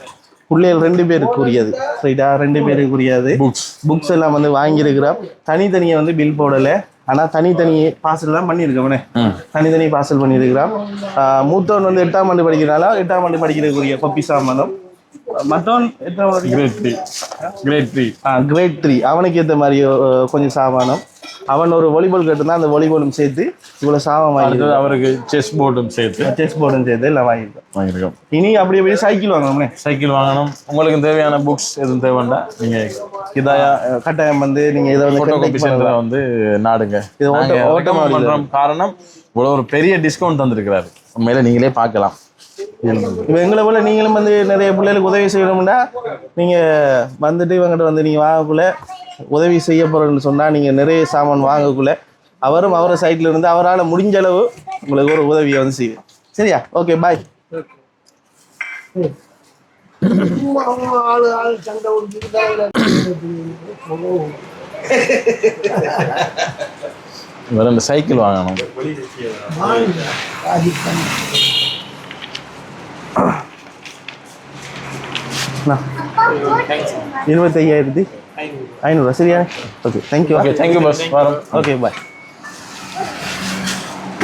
பிள்ளைகள் 2 பேருக்குரியது. ரைட்டா, 2 பேருக்குரியது புக்ஸ் எல்லாம் வந்து வாங்கியிருக்கிறோம். தனித்தனியை வந்து பில் போடலை, ஆனால் தனித்தனி பார்சல் தான் பண்ணியிருக்கோம்னே. தனித்தனி பார்சல் பண்ணியிருக்கிறோம். மூத்தவன் வந்து 8ஆம் ஆண்டு படிக்கிறனால 8ஆம் ஆண்டு படிக்கிறதுக்குரிய கொப்பி சாமானும், மற்றவன் கிரேட் 3 அவனுக்கு ஏற்ற மாதிரி கொஞ்சம் சாமானும். அவன் ஒரு வாலிபால் கேட்டிருந்தான், அந்த வாலிபாலும் சேர்த்து இவ்வளோ சாமான் வாங்கிட்டு அவருக்கு செஸ் போர்டும் சேர்த்து எல்லாம் வாங்கியிருக்கோம். இனி அப்படி சைக்கிள் வாங்கணும். உங்களுக்கு தேவையான புக்ஸ் எதுவும் தேவைண்டா நீங்க ஹிதாயா கட்டாயம் வந்து நீங்க இதை வந்து வந்து நாடுங்க. ஓட்டம் பண்றோம் காரணம் இவ்வளவு ஒரு பெரிய டிஸ்கவுண்ட் தந்திருக்கிறாரு. உண்மையில நீங்களே பார்க்கலாம். இப்போ எங்களை போல நீங்களும் வந்து நிறைய பிள்ளைகளுக்கு உதவி செய்யணும்னா நீங்க வந்துட்டு இவங்ககிட்ட வந்து நீங்க வாங்கக்குள்ள உதவி செய்ய போறேன்னு சொன்னா நீங்க நிறைய சாமான் வாங்கக்குள்ள அவரும் அவரை சைட்ல இருந்து அவரால் முடிஞ்ச அளவு உங்களுக்கு ஒரு உதவியை வந்து செய்யும். சரியா? Okay, bye. வேற இந்த சைக்கிள் வாங்கணும். 25,500 சரியா? Okay, thank you. Thank you boss. வரோம். Okay, bye.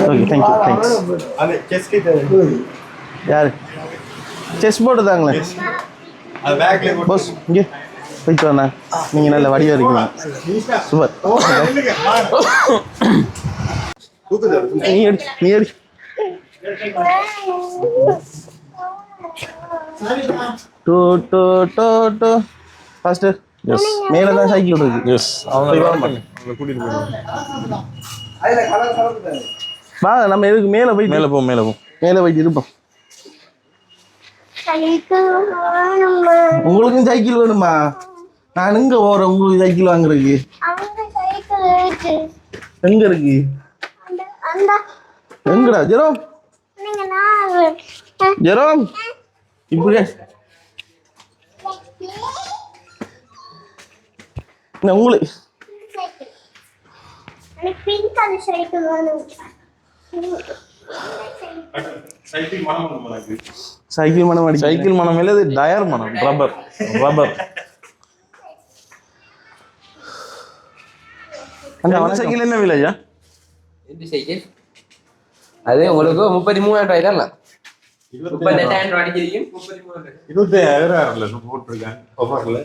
Okay, thanks. யாரு செஸ் போர்டு தாங்களே பாஸ், இங்கே போயிட்டு வாண்ணா. நீங்கள் நல்ல வடிவாக இருக்கீங்க. சூப்பர். நீ எடு. To pastor. எஸ், மேலே தான் சைக்கிள் இருக்கு. எஸ், வா, நம்ம எதுக்கு மேலே மேலே போயிட்டு இருப்போம். உங்களுக்கும் சைக்கிள் வேணுமா? நான் எங்க போறேன் உங்களுக்கு சைக்கிள் வாங்குறதுக்கு? எங்க இருக்கு? எங்கடா ஜெரோம்? இப்படியே உங்களுக்கு சைக்கிள் மனம் இல்லை, டயர் மனம். ரப்பர். அந்த சைக்கிள் என்ன விலையா? சைக்கிள் அது உங்களுக்கு 33,000 ரூபாய் தான். அடிக்கிறீங்க 25,000 போட்டிருக்கேன் ஆஃபர்ல.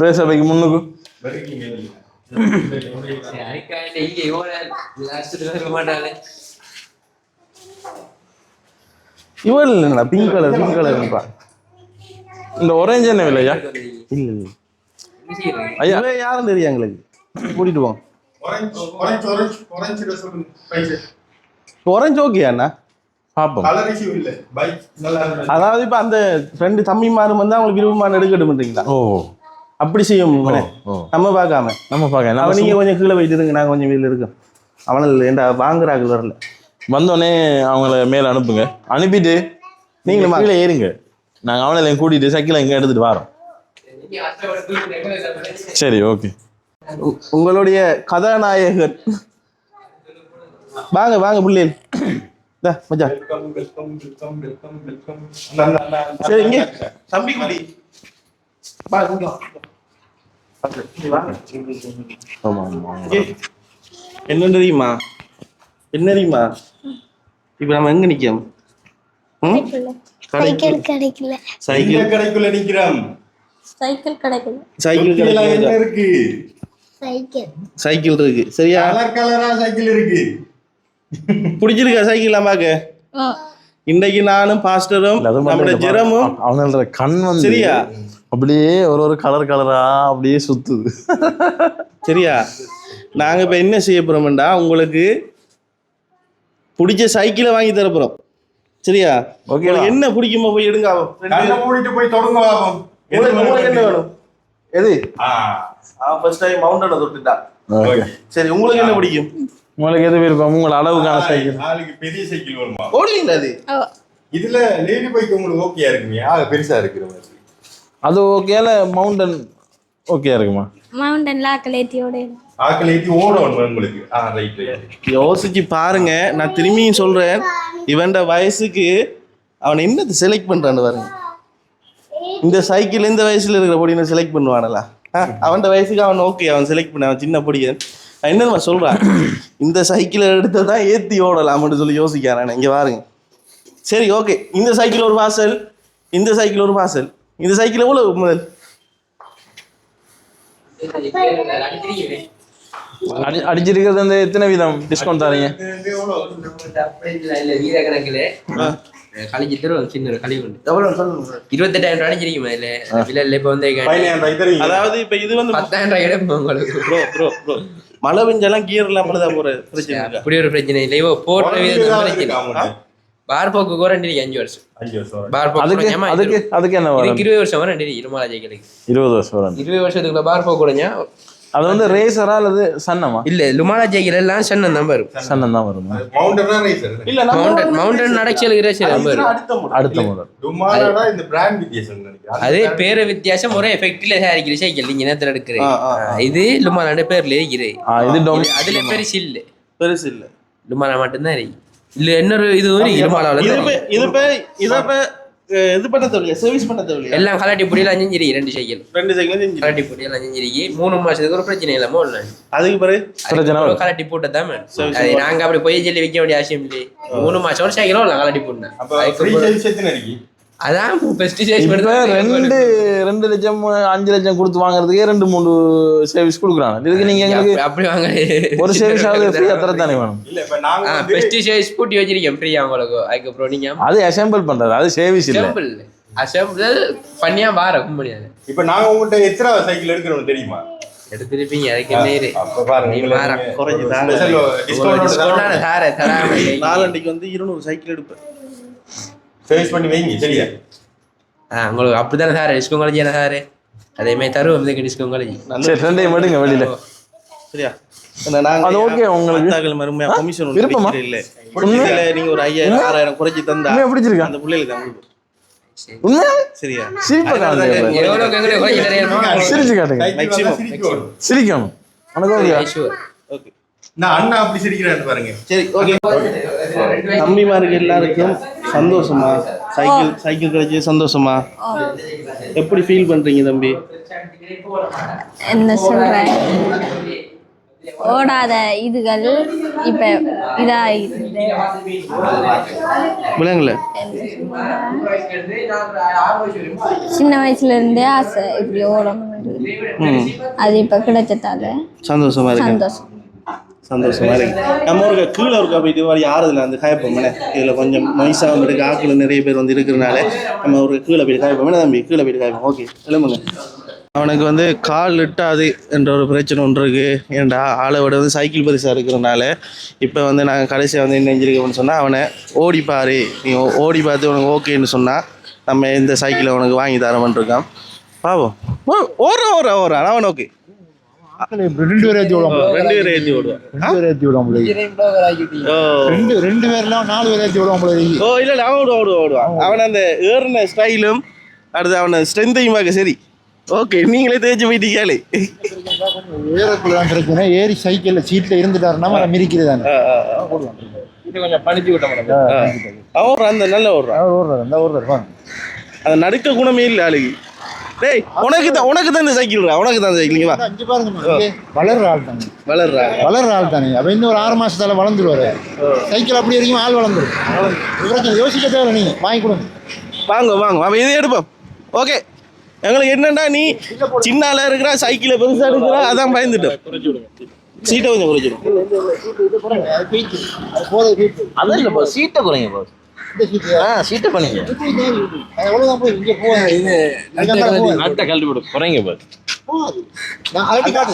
பிரேசபைக்கு முன்னுக்கு இவள் இல்லைண்ணா பிங்க் கலர்ப்பா. இந்த ஒரேஞ்ச் என்ன விலையா? இல்ல இல்ல ஐயா இவன் யாரும் தெரியும் எங்களுக்கு. கூட்டிட்டு போங்க. ஒரேஞ்ச் ஓகே அண்ணா பாப்போம். அதாவது இப்ப அந்த ரெண்டு தம்பிமாரும் வந்து அவங்களுக்கு விருப்பமான எடுக்கட்டும்ன்றீங்களா? ஓ அப்படி செய்யும் நம்ம பார்க்காம நம்ம பார்க்க அவன் நீங்க கொஞ்சம் கீழே போயிட்டு இருங்க, நாங்க கொஞ்சம் வீட்டில் இருக்கோம். அவனில் ஏண்டா வாங்குறார்கள் வரல. வந்தோடனே அவங்கள மேல அனுப்புங்க. அனுப்பிட்டு நீங்க கீழே ஏறுங்க. நாங்கள் அவனை கூட்டிட்டு சைக்கிளை எங்க எடுத்துட்டு வரோம். சரி ஓகே. உங்களுடைய கதாநாயகர் வாங்க வாங்க பிள்ளைகள். மச்சான் சரி இங்க தம்பி குட்டி என்ன தெரியுமா இப்ப நம்ம எங்க நிக்கோம்? சைக்கிள் கிடைக்கல. சைக்கிள் கடைக்குள்ள நிக்கிறோம். சைக்கிள் கிடைக்கல. சைக்கிள் என்ன இருக்கு? சைக்கிள் இருக்கு. சரியா? கலரா சைக்கிள் இருக்கு. பிடிச்சிருக்கா சைக்கிள் பாக்க? இன்னைக்கு நானும் பாஸ்டரும் நம்மளோட ஜெரமும் அவங்களோட கண் வந்து சரியா அப்படியே ஒரு கலரா அப்படியே சுத்துது. சரியா? நாங்க இப்ப என்ன செய்ய போறோம்டா, உங்களுக்கு பிடிச்ச சைக்கிளை வாங்கி தர போறோம். சரியா? உங்களுக்கு என்ன பிடிக்குமோ போய் எடுங்க. மூடிட்டு போய் தொடங்க பாப்போம். உங்களுக்கு என்ன வேணும்? எது? ஃபர்ஸ்ட் டைம் மவுண்டனை தொட்டுட்டா. சரி உங்களுக்கு என்ன பிடிக்கும்? உங்களுக்கு எது விருப்பம்? உங்களோட அளவுக்கான சைக்கிள். நாளைக்கு பெரிய சைக்கிள் வருமா? ஓடுவீங்களா அது? இதுல லேடி பைக் உங்களுக்கு ஓகே இருக்குமியா? அது பெருசா இருக்கிற மாதிரி. அது ஓகேல மவுண்டன் ஓகே இருக்குமா? மவுண்டன்ல ஆக்கலேத்தியோட ஆக்கலேத்தி ஓடணும் உங்களுக்கு. ரைட். யோசிச்சு பாருங்க. நான் திரும்பியும் சொல்றேன், இவன் வயசுக்கு அவன் என்னத்தை செலக்ட் பண்றான்னு பாருங்க. இந்த சைக்கிள் இந்த வயசுல இருக்கிற பொடியை செலக்ட் பண்ணுவானலா? அவன் வயசுக்கு அவன் ஓகே, அவன் செலக்ட் பண்ண. அவன் சின்ன பொடியன். நான் என்னமா சொல்றான், இந்த சைக்கிளை எடுத்ததான் ஏத்தி ஓடலாம்னு சொல்லி யோசிக்கிறான். இங்க பாருங்க. சரி ஓகே, இந்த சைக்கிள் ஒரு வாசல், இந்த சைக்கிள் ஒரு வாசல். இந்த சைக்கிள் எவ்வளவு முதல்? அடிச்சிருக்கிறது அந்த எத்தனை வீதம் டிஸ்கவுண்ட் தரீங்க? கழிச்சு தரும் சின்ன கழிவு உண்டு. எவ்வளவு சொல்லுங்க. 28,000 அடிச்சிருக்குமா? இல்ல விலையில இப்ப வந்து அதாவது இப்ப இது வந்து 10,000 கிடைக்கும் உங்களுக்கு. ப்ரோ மழை பெஞ்செல்லாம் கியர் இல்லாம தான் போற பிரச்சனை. அப்படி ஒரு பிரச்சனை இல்லை. இவ போடுற விதம் பார் போக்கு குவாரண்டி 5 வருஷம். பார் போக்கு அதுக்கு என்ன வரும்? 20 வருஷம் வாரண்டி இருமாலா ஜெயிகளுக்கு. 20 வருஷம் வரும். 20 வருஷத்துக்குள்ள பார் போக்கு குறைஞ்சா அது வந்து ரேசரா அல்லது சன்னமா? இல்ல லுமாலா ஜெயிகள் எல்லாம் சன்னம் தான் வரும். சன்னம் தான் வரும். மவுண்டனா ரேசர் இல்ல மவுண்டன் நடச்சல் ரேசர் வரும். அடுத்த முதல் லுமாலாடா இந்த பிராண்ட் வித்தியாசம் நினைக்கிறேன். அதே பேர வித்தியாசம் ஒரே எஃபெக்ட்ல தயாரிக்கிற சைக்கிள் நீங்க நேரத்துல எடுக்கிறேன். இது லுமாலாட பேர்ல இருக்குது. இது அதுல பெருசு இல்ல லுமாலா மட்டும்தான் இருக்கு. இல்ல இன்னொரு இது லுமாலால இது பண்ண தேவையில்லையா? சர்வீஸ் பண்ண தேவையில்லையா? எல்லாம் கலாட்டி பொடியெல்லாம் செஞ்சிருக்கு. 2 சைக்கிள் கலாட்டி பொடியெல்லாம் செஞ்சிருக்கு. 3 மாசத்துக்கு ஒரு பிரச்சனை இல்லாம ஓடலாம். அதுக்கு பிறகு பிரச்சனை கலாட்டி போட்டதான் நாங்க அப்படி போய் சொல்லி வைக்க வேண்டிய அவசியம் இல்லை. 3 மாசம் ஒரு சைக்கிளும் இல்லை கலாட்டி போட்டேன். அதான் பெஸ்டிசைட் இப்ப 2 லட்சம் 5 லட்சம் கொடுத்து வாங்குறதுக்கே 2-3 சர்வீஸ் கொடுக்குறாங்க. இதுக்கு நீங்க எங்களுக்கு அப்படி வாங்க ஒரு சர்வீஸ் ஆகுது ஃப்ரீயா தரத்தானே வேணும். இல்ல இப்ப நாங்க பெஸ்டிசைட் பூட்டி வச்சிருக்கேன் ஃப்ரீயா உங்களுக்கு. அதுக்கப்புறம் நீங்க அது அசெம்பிள் பண்றது, அது சர்வீஸ் இல்ல. அசெம்பிள் பண்ணியா பார முடியாது. இப்ப நாங்க உங்கள்கிட்ட எத்தனை சைக்கிள் எடுக்கிறோம் தெரியுமா? எடுத்துருப்பீங்க. அதுக்கு என்ன அப்ப பாருங்க குறைஞ்சு நாலண்டைக்கு வந்து 200 சைக்கிள் எடுப்பேன். சர்வீஸ் பண்ணி வைங்க. சரியா? உங்களுக்கு அப்படித்தானே சார் டிஸ்கவுண்ட் காலேஜ் என்ன சார் அதே மாதிரி தருவோம் டிஸ்கவுண்ட் காலேஜ். சரி 2 எடுங்க வெளியில. சரியா? அது ஓகே. உங்களுக்கு மறுமையா கமிஷன் விருப்பமா இல்ல? நீங்க ஒரு 5,000 6,000 குறைச்சி தந்தா பிடிச்சிருக்கா அந்த பிள்ளைகளுக்கு தான். உண்மையா? சரியா? சிரிச்சு காட்டுங்க. சிரிக்கணும். ஓகே. நான் அண்ணா அப்படி சிரிக்கிறேன்னு பாருங்க. சரி ஓகே. தம்பிமாருக்கு எல்லாருக்கும் சந்தோஷமா? சைக்கிள் கிடைச்சி சந்தோஷமா? எப்படி ஃபீல் பண்றீங்க தம்பி? என்ன சொல்றேன், ஓடாத இதுகள் இப்ப இதாயிடுது. விலங்குல சின்ன வயசுல இருந்தே ஆசை இப்படி ஓடணும். அது இப்ப கிடைச்சதால சந்தோஷமா இருக்கு. சந்தோஷம். சந்தோஷமா இருக்கு. நம்ம ஒரு கீழே இருக்கா போயிட்டு மாதிரி ஆறுதுல அந்த காயப்போம் இதுல கொஞ்சம் நொய்ஸாகவும் இருக்கு. ஆக்கள் நிறைய பேர் வந்து இருக்கிறனால நம்ம ஒரு கீழே போயிட்டு காயப்போம். தம்பி கீழே போயிட்டு காயப்போம். ஓகே எழுமுங்க. அவனுக்கு வந்து கால் இட்டாது என்ற ஒரு பிரச்சனை ஒன்று இருக்குது. ஏன்டா ஆளை விட வந்து சைக்கிள் பரிசாக இருக்கிறனால இப்போ வந்து நாங்கள் கடைசியாக வந்து என்ன செஞ்சிருக்கோம்னு சொன்னால் அவனை ஓடிப்பார், நீ ஓடி பார்த்து உனக்கு ஓகேன்னு சொன்னால் நம்ம இந்த சைக்கிளை உனக்கு வாங்கி தரமான்ருக்கான். பாவம் ஓடுறான் அவன். ஓகே 2 பேர் ஏற்றி விடுவாங்க. 2 பேர் ஏற்றி விடுவான். 2 பேர் ஏற்றி விடுவாங்க. 2 பேர்லாம் 4 பேர் ஏற்றி விடுவாங்க. ஓ இல்லை அவன் ஓடுவான். அவன் அந்த ஏறின ஸ்டைலும் அடுத்து அவனை ஸ்ட்ரென்த்தையும் பார்க்க சரி. ஓகே நீங்களே தேய்ச்சி போயிட்டீங்களே. ஏறக்குள்ளதான் பிரச்சனை. ஏறி சைக்கிளில் சீட்டில் இருந்துட்டாருன்னா அவன் மிதிக்கிறதானே கொஞ்சம் பணிச்சு விட்ட அவன் அந்த நல்ல ஓடுறான். அந்த நடுக்க குணமே இல்லை ஆளுக்கு. டேய் உனக்கு தான் இந்த சைக்கிள் வா. வளர்ற ஆள் தானே. அப்ப இன்னும் ஒரு 6 மாசத்தால வளர்ந்துருவாரு. சைக்கிள் அப்படி வரைக்கும் ஆள் வளர்ந்துரும். யோசிக்க தேவை. நீங்க வாங்கி கொடுங்க. வாங்க அவன் இதை எடுப்போம். ஓகே எங்களுக்கு என்னன்னா நீ சின்னால இருக்கிறா சைக்கிளை பெருசா எடுக்கிறா அதான் பயந்துட்டோம். சீட்டை கொஞ்சம் குறைச்சிடும். அதான் இல்லப்பா சீட்டை குறைங்க. சீட்டை பண்ணுங்க. நட்டை கழட்டி போடு குறைங்க பாரு.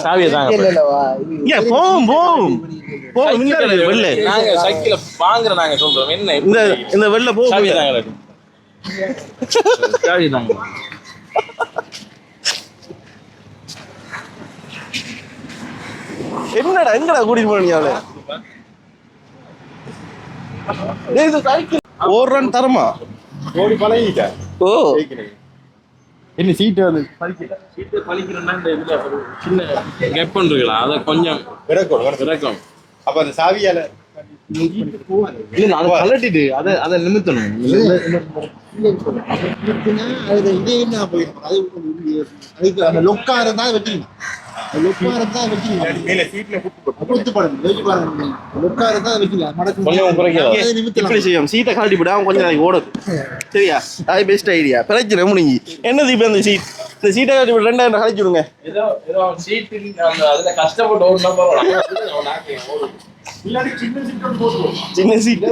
சாவியை தாங்க. நாங்க சைக்கிள வாங்குற நாங்க சொல்றோம் என்ன இந்த வெள்ள போ. சாவியை தாங்க. சாவியை தாங்க. என்னடா எங்கடா கூட்டிட்டு போனீங்க? ஓடுறான்னு தரமா ஓடி பழகிட்டா. ஓ என்ன சீட்டு வந்து சீட்டு பழிக்கிறோம்னா இந்த இதுல சின்ன கேப் இருக்குல்ல அதை கொஞ்சம் இறக்கும். அப்ப அந்த சாவியால இல்ல அதை கலட்டிட்டு அதை நிமித்தணும். இது என்ன போயிருக்கும். அதுக்கு அந்த லொக்கார தான் வெட்டிங்க. சீட்டை காட்டி விட அவன் கொஞ்சம் நாளைக்கு ஓடுது. சரியா அது பெஸ்ட் ஐடியா. பிரச்சனை முடிஞ்சு என்னது இப்ப இந்த சீட் இந்த சீட்டை காட்டி விட 2000 கழிச்சு விடுங்க. சின்ன சீட்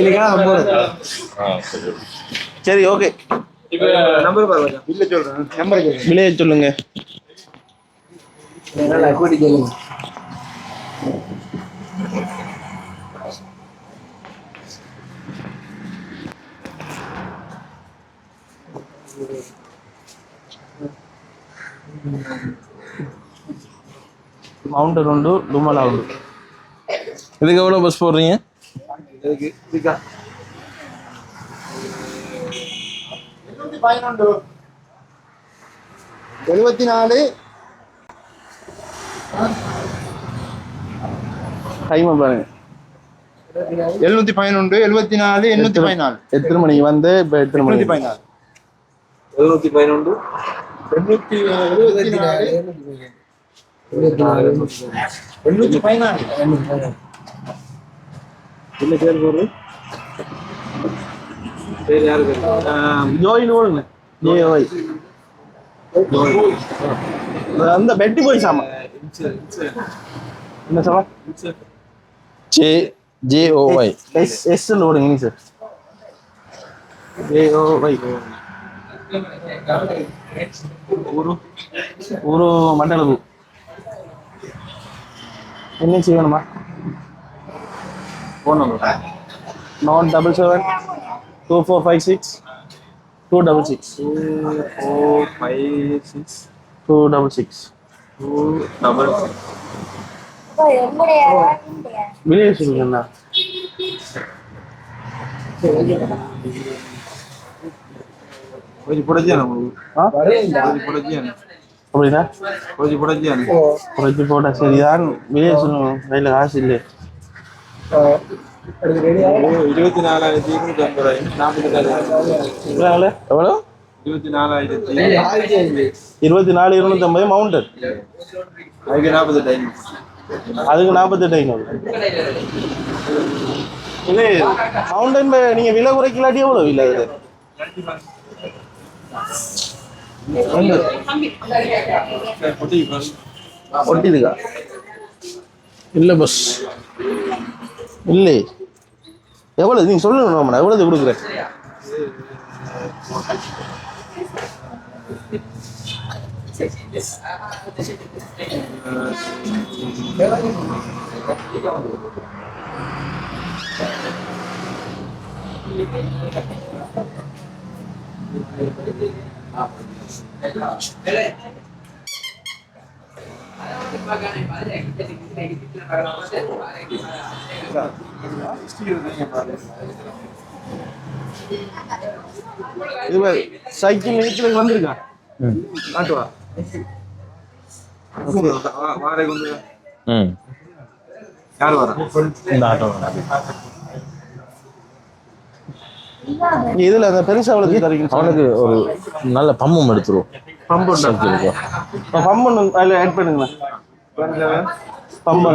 இருக்கா? சரி ஓகே விலையை சொல்லுங்க. மவுண்டர் உண்டு லுமலா உண்டு. இதுக்கு எவ்வளோ பஸ் போடுறீங்க? 74 டைம் பாருங்க. 711 74 814. எத்தனை மணிக்கு வந்து இப்போ எத்தனை மணிக்கு? 711 என்ன பேர் போடுறது? பேர் யாருக்கு? ஜோயின் ஓடுங்க. ஜோய் அந்த பெட்டி போய் சாமா என்ன சாமா JOY எஸ் ஓடுங்க சார். JOY ஊரு மண்டலப்பு. என்ன செய்யணுமா? ஃபோன் நம்பர் 977 2456 266 2456 266 வெளியே சொல்லுங்கண்ணா. கொஞ்சம் புடச்சியானு அப்படின்னா கொஞ்சம் புடச்சியானு குறைச்சி போட்டா சரிதான். வெளியே சொல்லுங்க. கையில் காசு இல்லை. 24,250 எவ்வளோ? 24,250 24,250 மவுண்டர். அதுக்கு 48 அதுக்கு 48,500. இது மவுண்டன் நீங்க விலை குறைக்கலாட்டி எவ்வளோ விலை அது? ஒட்டிதுக்கா இல்லை பஸ் இல்லை எவ்வளோ நீங்க சொல்லுங்க மேடம் எவ்வளவு கொடுக்குறேன்? இது சைக்கிள் நேரத்தில் வந்திருக்கா காட்டுவா யார் வரா? இந்த ஆட்டோ இதுல அந்த பெருசா அவ்வளவு தரீங்க அவனுக்கு ஒரு நல்ல பம்பம் எடுத்துருவோம். பம்பு பம்பு அதில் ஆட் பண்ணுங்களா? பம்பு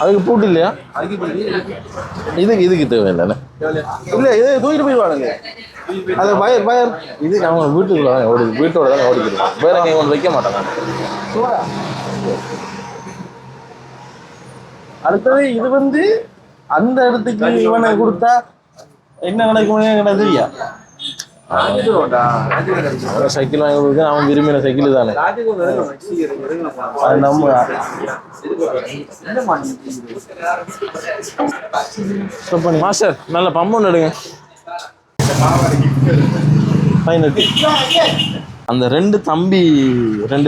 அதுக்கு பூட்டு இல்லையா? இதுக்கு தேவையில்லை. இல்லை இது தூக்கிட்டு போயிடுவானுங்க. அது வயர் இது நம்ம வீட்டுக்குள்ள தான் ஓடுது, வீட்டோட தானே ஓடிக்கிறோம். வேற எங்கே கொண்டு வைக்க மாட்டாங்க. அடுத்தது இது வந்து அந்த இடத்துக்கு இவனை கொடுத்தா என்ன நடக்கும் தெரியா? சைக்கிள் வாங்கி கொடுக்க அவன் விரும்பின சைக்கிள் தானே. நம்ம மாஸ்டர் நல்ல பம்பு எடுங்க. அந்த ரெண்டு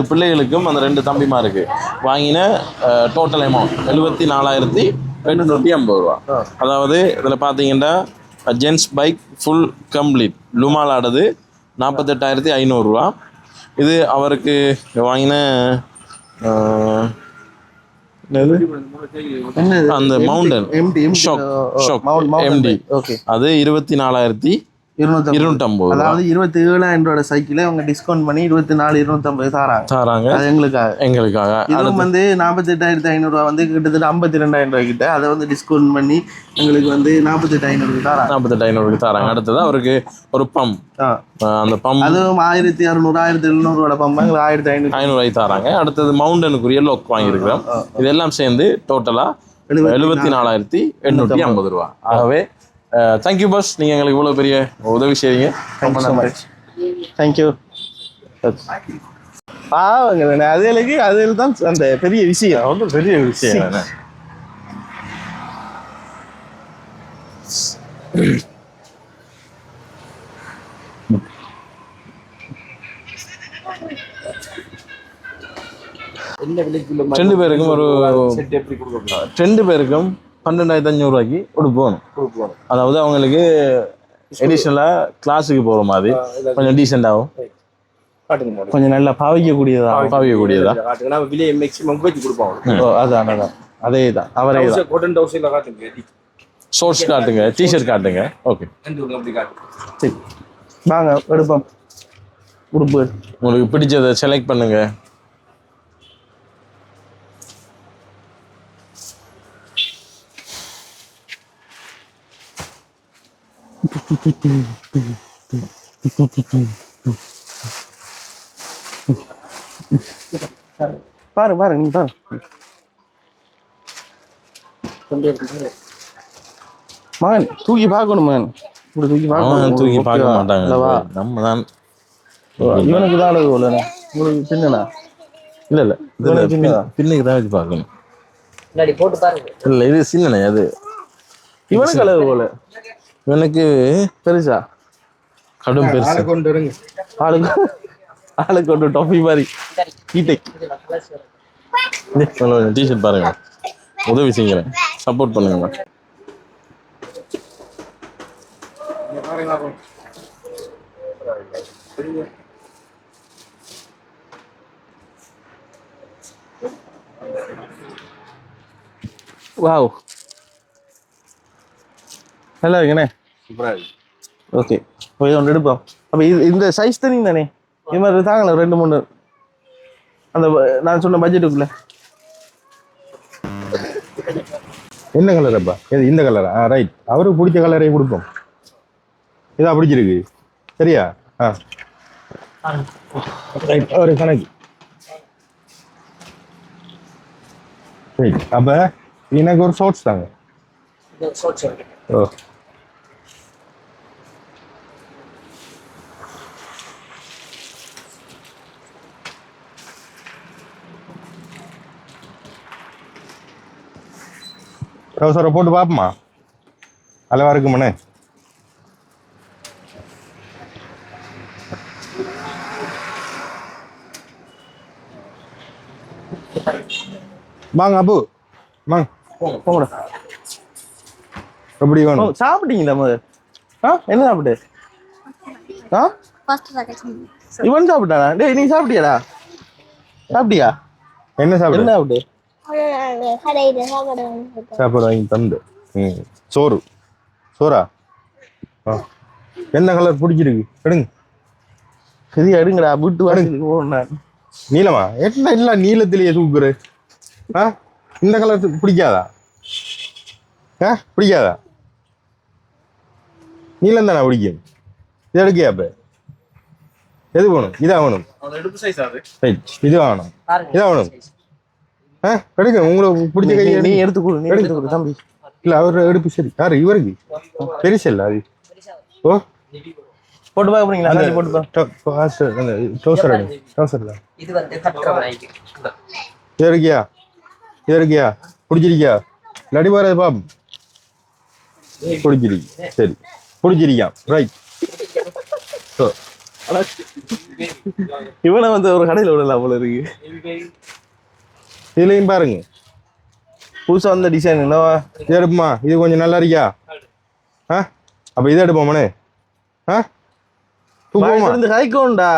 பிள்ளைகளுக்கும் அந்த 2 தம்பிமாருக்கு வாங்கின டோட்டல் அமௌண்ட் 74,850 ரூபா. அதாவது இதில் பார்த்தீங்கன்னா ஜென்ஸ் பைக் ஃபுல் கம்ப்ளீட் லுமாலானது 48,500 ரூபா. இது அவருக்கு வாங்கின அந்த மவுண்டன் ஷாக் எம்டி அது 24,250. அதாவது 27,000 ரூபாய் சைக்கிளை அவங்க டிஸ்கவுண்ட் பண்ணி 24,250 தராங்க. அது எங்களுக்காக. இதுவும் வந்து 48,500 ரூபா வந்து கிட்டத்தட்ட 52,000 ரூபாய் கிட்ட. அதை வந்து டிஸ்கவுண்ட் பண்ணி எங்களுக்கு வந்து 48,500 தராங்க. 48,500 தராங்க. அடுத்தது அவருக்கு ஒரு பம்ப், அந்த பம்ப் அதுவும் 1,600 1,700 ரூபாய் பம்ப் 1,500 ரூபாய் தராங்க. அடுத்தது மவுண்டனுக்குரிய லோக் வாங்கியிருக்கிறோம். இதெல்லாம் சேர்ந்து டோட்டலா 74,850 ரூபா. ஆகவே தேங்க்யூ பாஸ், நீங்கள் எங்களுக்கு இவ்வளோ பெரிய உதவி செய்றீங்க. தேங்க்யூ. பாவங்க அதுகளுக்கு அதில் தான் அந்த பெரிய விஷயம். ரொம்ப பெரிய விஷயம். ரெண்டு பேருக்கும் 12,500 ரூபாய்க்கு கொடுப்போம். அதாவது அவங்களுக்கு எடிஷனலாக கிளாஸுக்கு போகிற மாதிரி கொஞ்சம் டீசெண்டாகவும் கொஞ்சம் நல்லா பாவிக்கக்கூடியதா விலையை மேக்ஸிமம் வச்சு கொடுப்பாங்க. அதான் அதே தான் அவரே ஷோர்ட்ஸ் காட்டுங்க, டிஷர்ட் காட்டுங்க. ஓகே சரி வாங்க எடுப்போம். உடுப்பு உங்களுக்கு பிடிச்சதை செலக்ட் பண்ணுங்க. பாருங்க நீங்க பாருங்க. மகன் தூக்கி பார்க்கணும். மகன் தூக்கி பார்க்க மாட்டாங்க. நம்ம தான் இவனுக்கு தான் அளவு போல. உங்களுக்கு சின்னனா? இல்ல பின்னுக்கு தான் வச்சு பார்க்கணும். இல்ல இது சின்னனே. அது இவனுக்கு அளவு போல. இவனுக்கு பெருசா கடும் பெருசா. ஆளுக்கு கொண்டு டொஃபி மாதிரி டிஷர்ட் பாருங்க. உதவி செய்யுங்க, சப்போர்ட் பண்ணுங்க. வாவ் நல்லா இருக்குண்ணே. ஓகே போய் ஒன்று எடுப்போம். அப்போ இந்த சைஸ் தனி தானே? இது மாதிரி தாங்களே 2-3 அந்த நான் சொன்ன பட்ஜெட்டுக்குள்ள என்ன கலர் அப்பா இது இந்த கலரா ரைட் அவருக்கு பிடிச்ச கலரை கொடுப்போம் இதா பிடிச்சிருக்கு சரியா ரைட் ஒரு கணக்கு ரைட் அப்ப எனக்கு ஒரு ஷார்ட்ஸ் தாங்க ஓ ட்ரௌசரை போட்டு பார்ப்போமா அளவா இருக்குமாண்ணே வாங்க அப்பு வாங்க போங்கடா. எப்படி வேணும் சாப்பிட்டீங்களா முதல் என்ன சாப்பிட்டு ஃபர்ஸ்ட் செகண்ட் இவன் சாப்பிட்டானா டேய் நீ சாப்பிட்டியாடா சாப்பிட்டியா என்ன சாப்பிடு என்ன சாப்பிட்டு கடையில் சாப்பிடுவாங்க சாப்பாடு வாங்கி தந்து சோறு சோறா என்ன கலர் பிடிச்சிருக்கு எடுங்க சரி எடுங்கடா வீட்டு வாடகைக்கு போனேன் நீளமா என்ன இல்ல நீளத்திலேயே தூக்குற இந்த கலர் பிடிக்காதா பிடிக்காதா நீளம் தானே பிடிக்கும் இது எடுக்கியா அப்ப எது வேணும் இதா வேணும் இது வேணும் இதா வேணும் எடுங்க உங்களுக்கு பிடிச்ச கை நீ எடுத்துக்கொடு நீ எடுத்துக்கொடு தம்பி இல்ல அவர் எடுப்பு சரி யாரு இவருக்கு பெருசு இல்ல அது ஓ போட்டு பார்க்க போறீங்களா சரி போட்டு டோசர் எடு டோசர் தான் இது வந்து கட்டரவாயிக்கு இது இருக்கியா பிடிச்சிருக்கியா இல்லாடி பாரு பாப் பிடிச்சிருக்கு சரி பிடிச்சிருக்கியா ரைட் இவனை வந்து ஒரு கடையில் விடலாம் போல இருக்கு இதுலயும் பாருங்க புதுசா வந்த டிசைன் என்னவா இது எடுப்புமா இது கொஞ்சம் நல்லா இருக்கியா அப்ப இதை எடுப்போமனே தூக்குவோமா ஹைக்கோண்டா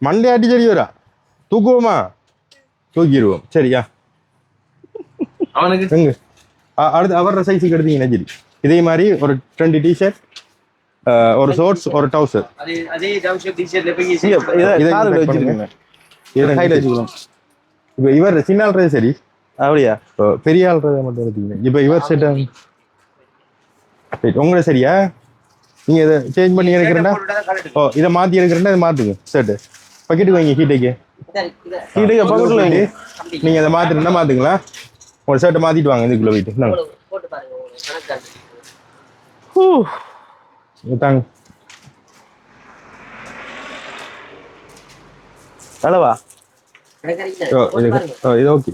மண்டே அடி சரி வரா தூக்குவோமா தூக்கிடுவோம் சரியா அவனுக்கு எங்க அடுத்து அவர சைஸுக்கு எடுத்தீங்கன்னா சரி இதே மாதிரி ஒரு 20 டிஷர்ட் ஒரு ஷார்ட்ஸ் ஒரு டவுசர் அதே டவுசர் டிஷர்ட்ல போய் இப்ப இவர் சின்ன ஆள்றது சரி அப்படியா பெரிய ஆள்றத மட்டும் எடுத்தீங்க இப்ப இவர் செட் உங்களை சரியா நீங்க இதை சேஞ்ச் பண்ணி எடுக்கிறேன்னா இதை மாத்தி எடுக்கிறேன்னா இதை மாத்துங்க ஷர்ட் பக்கெட்டுக்கு வைங்க ஹீட்டுக்கு பக்கெட்ல வைங்க நீங்க அதை மாத்தினா மாத்துங்களா உங்க ஷர்ட்டை மாத்திட்டு வாங்க இதுக்குள்ள போயிட்டு போட்டு பாருங்க கணக்கு தாங்க அளவா இது ஓகே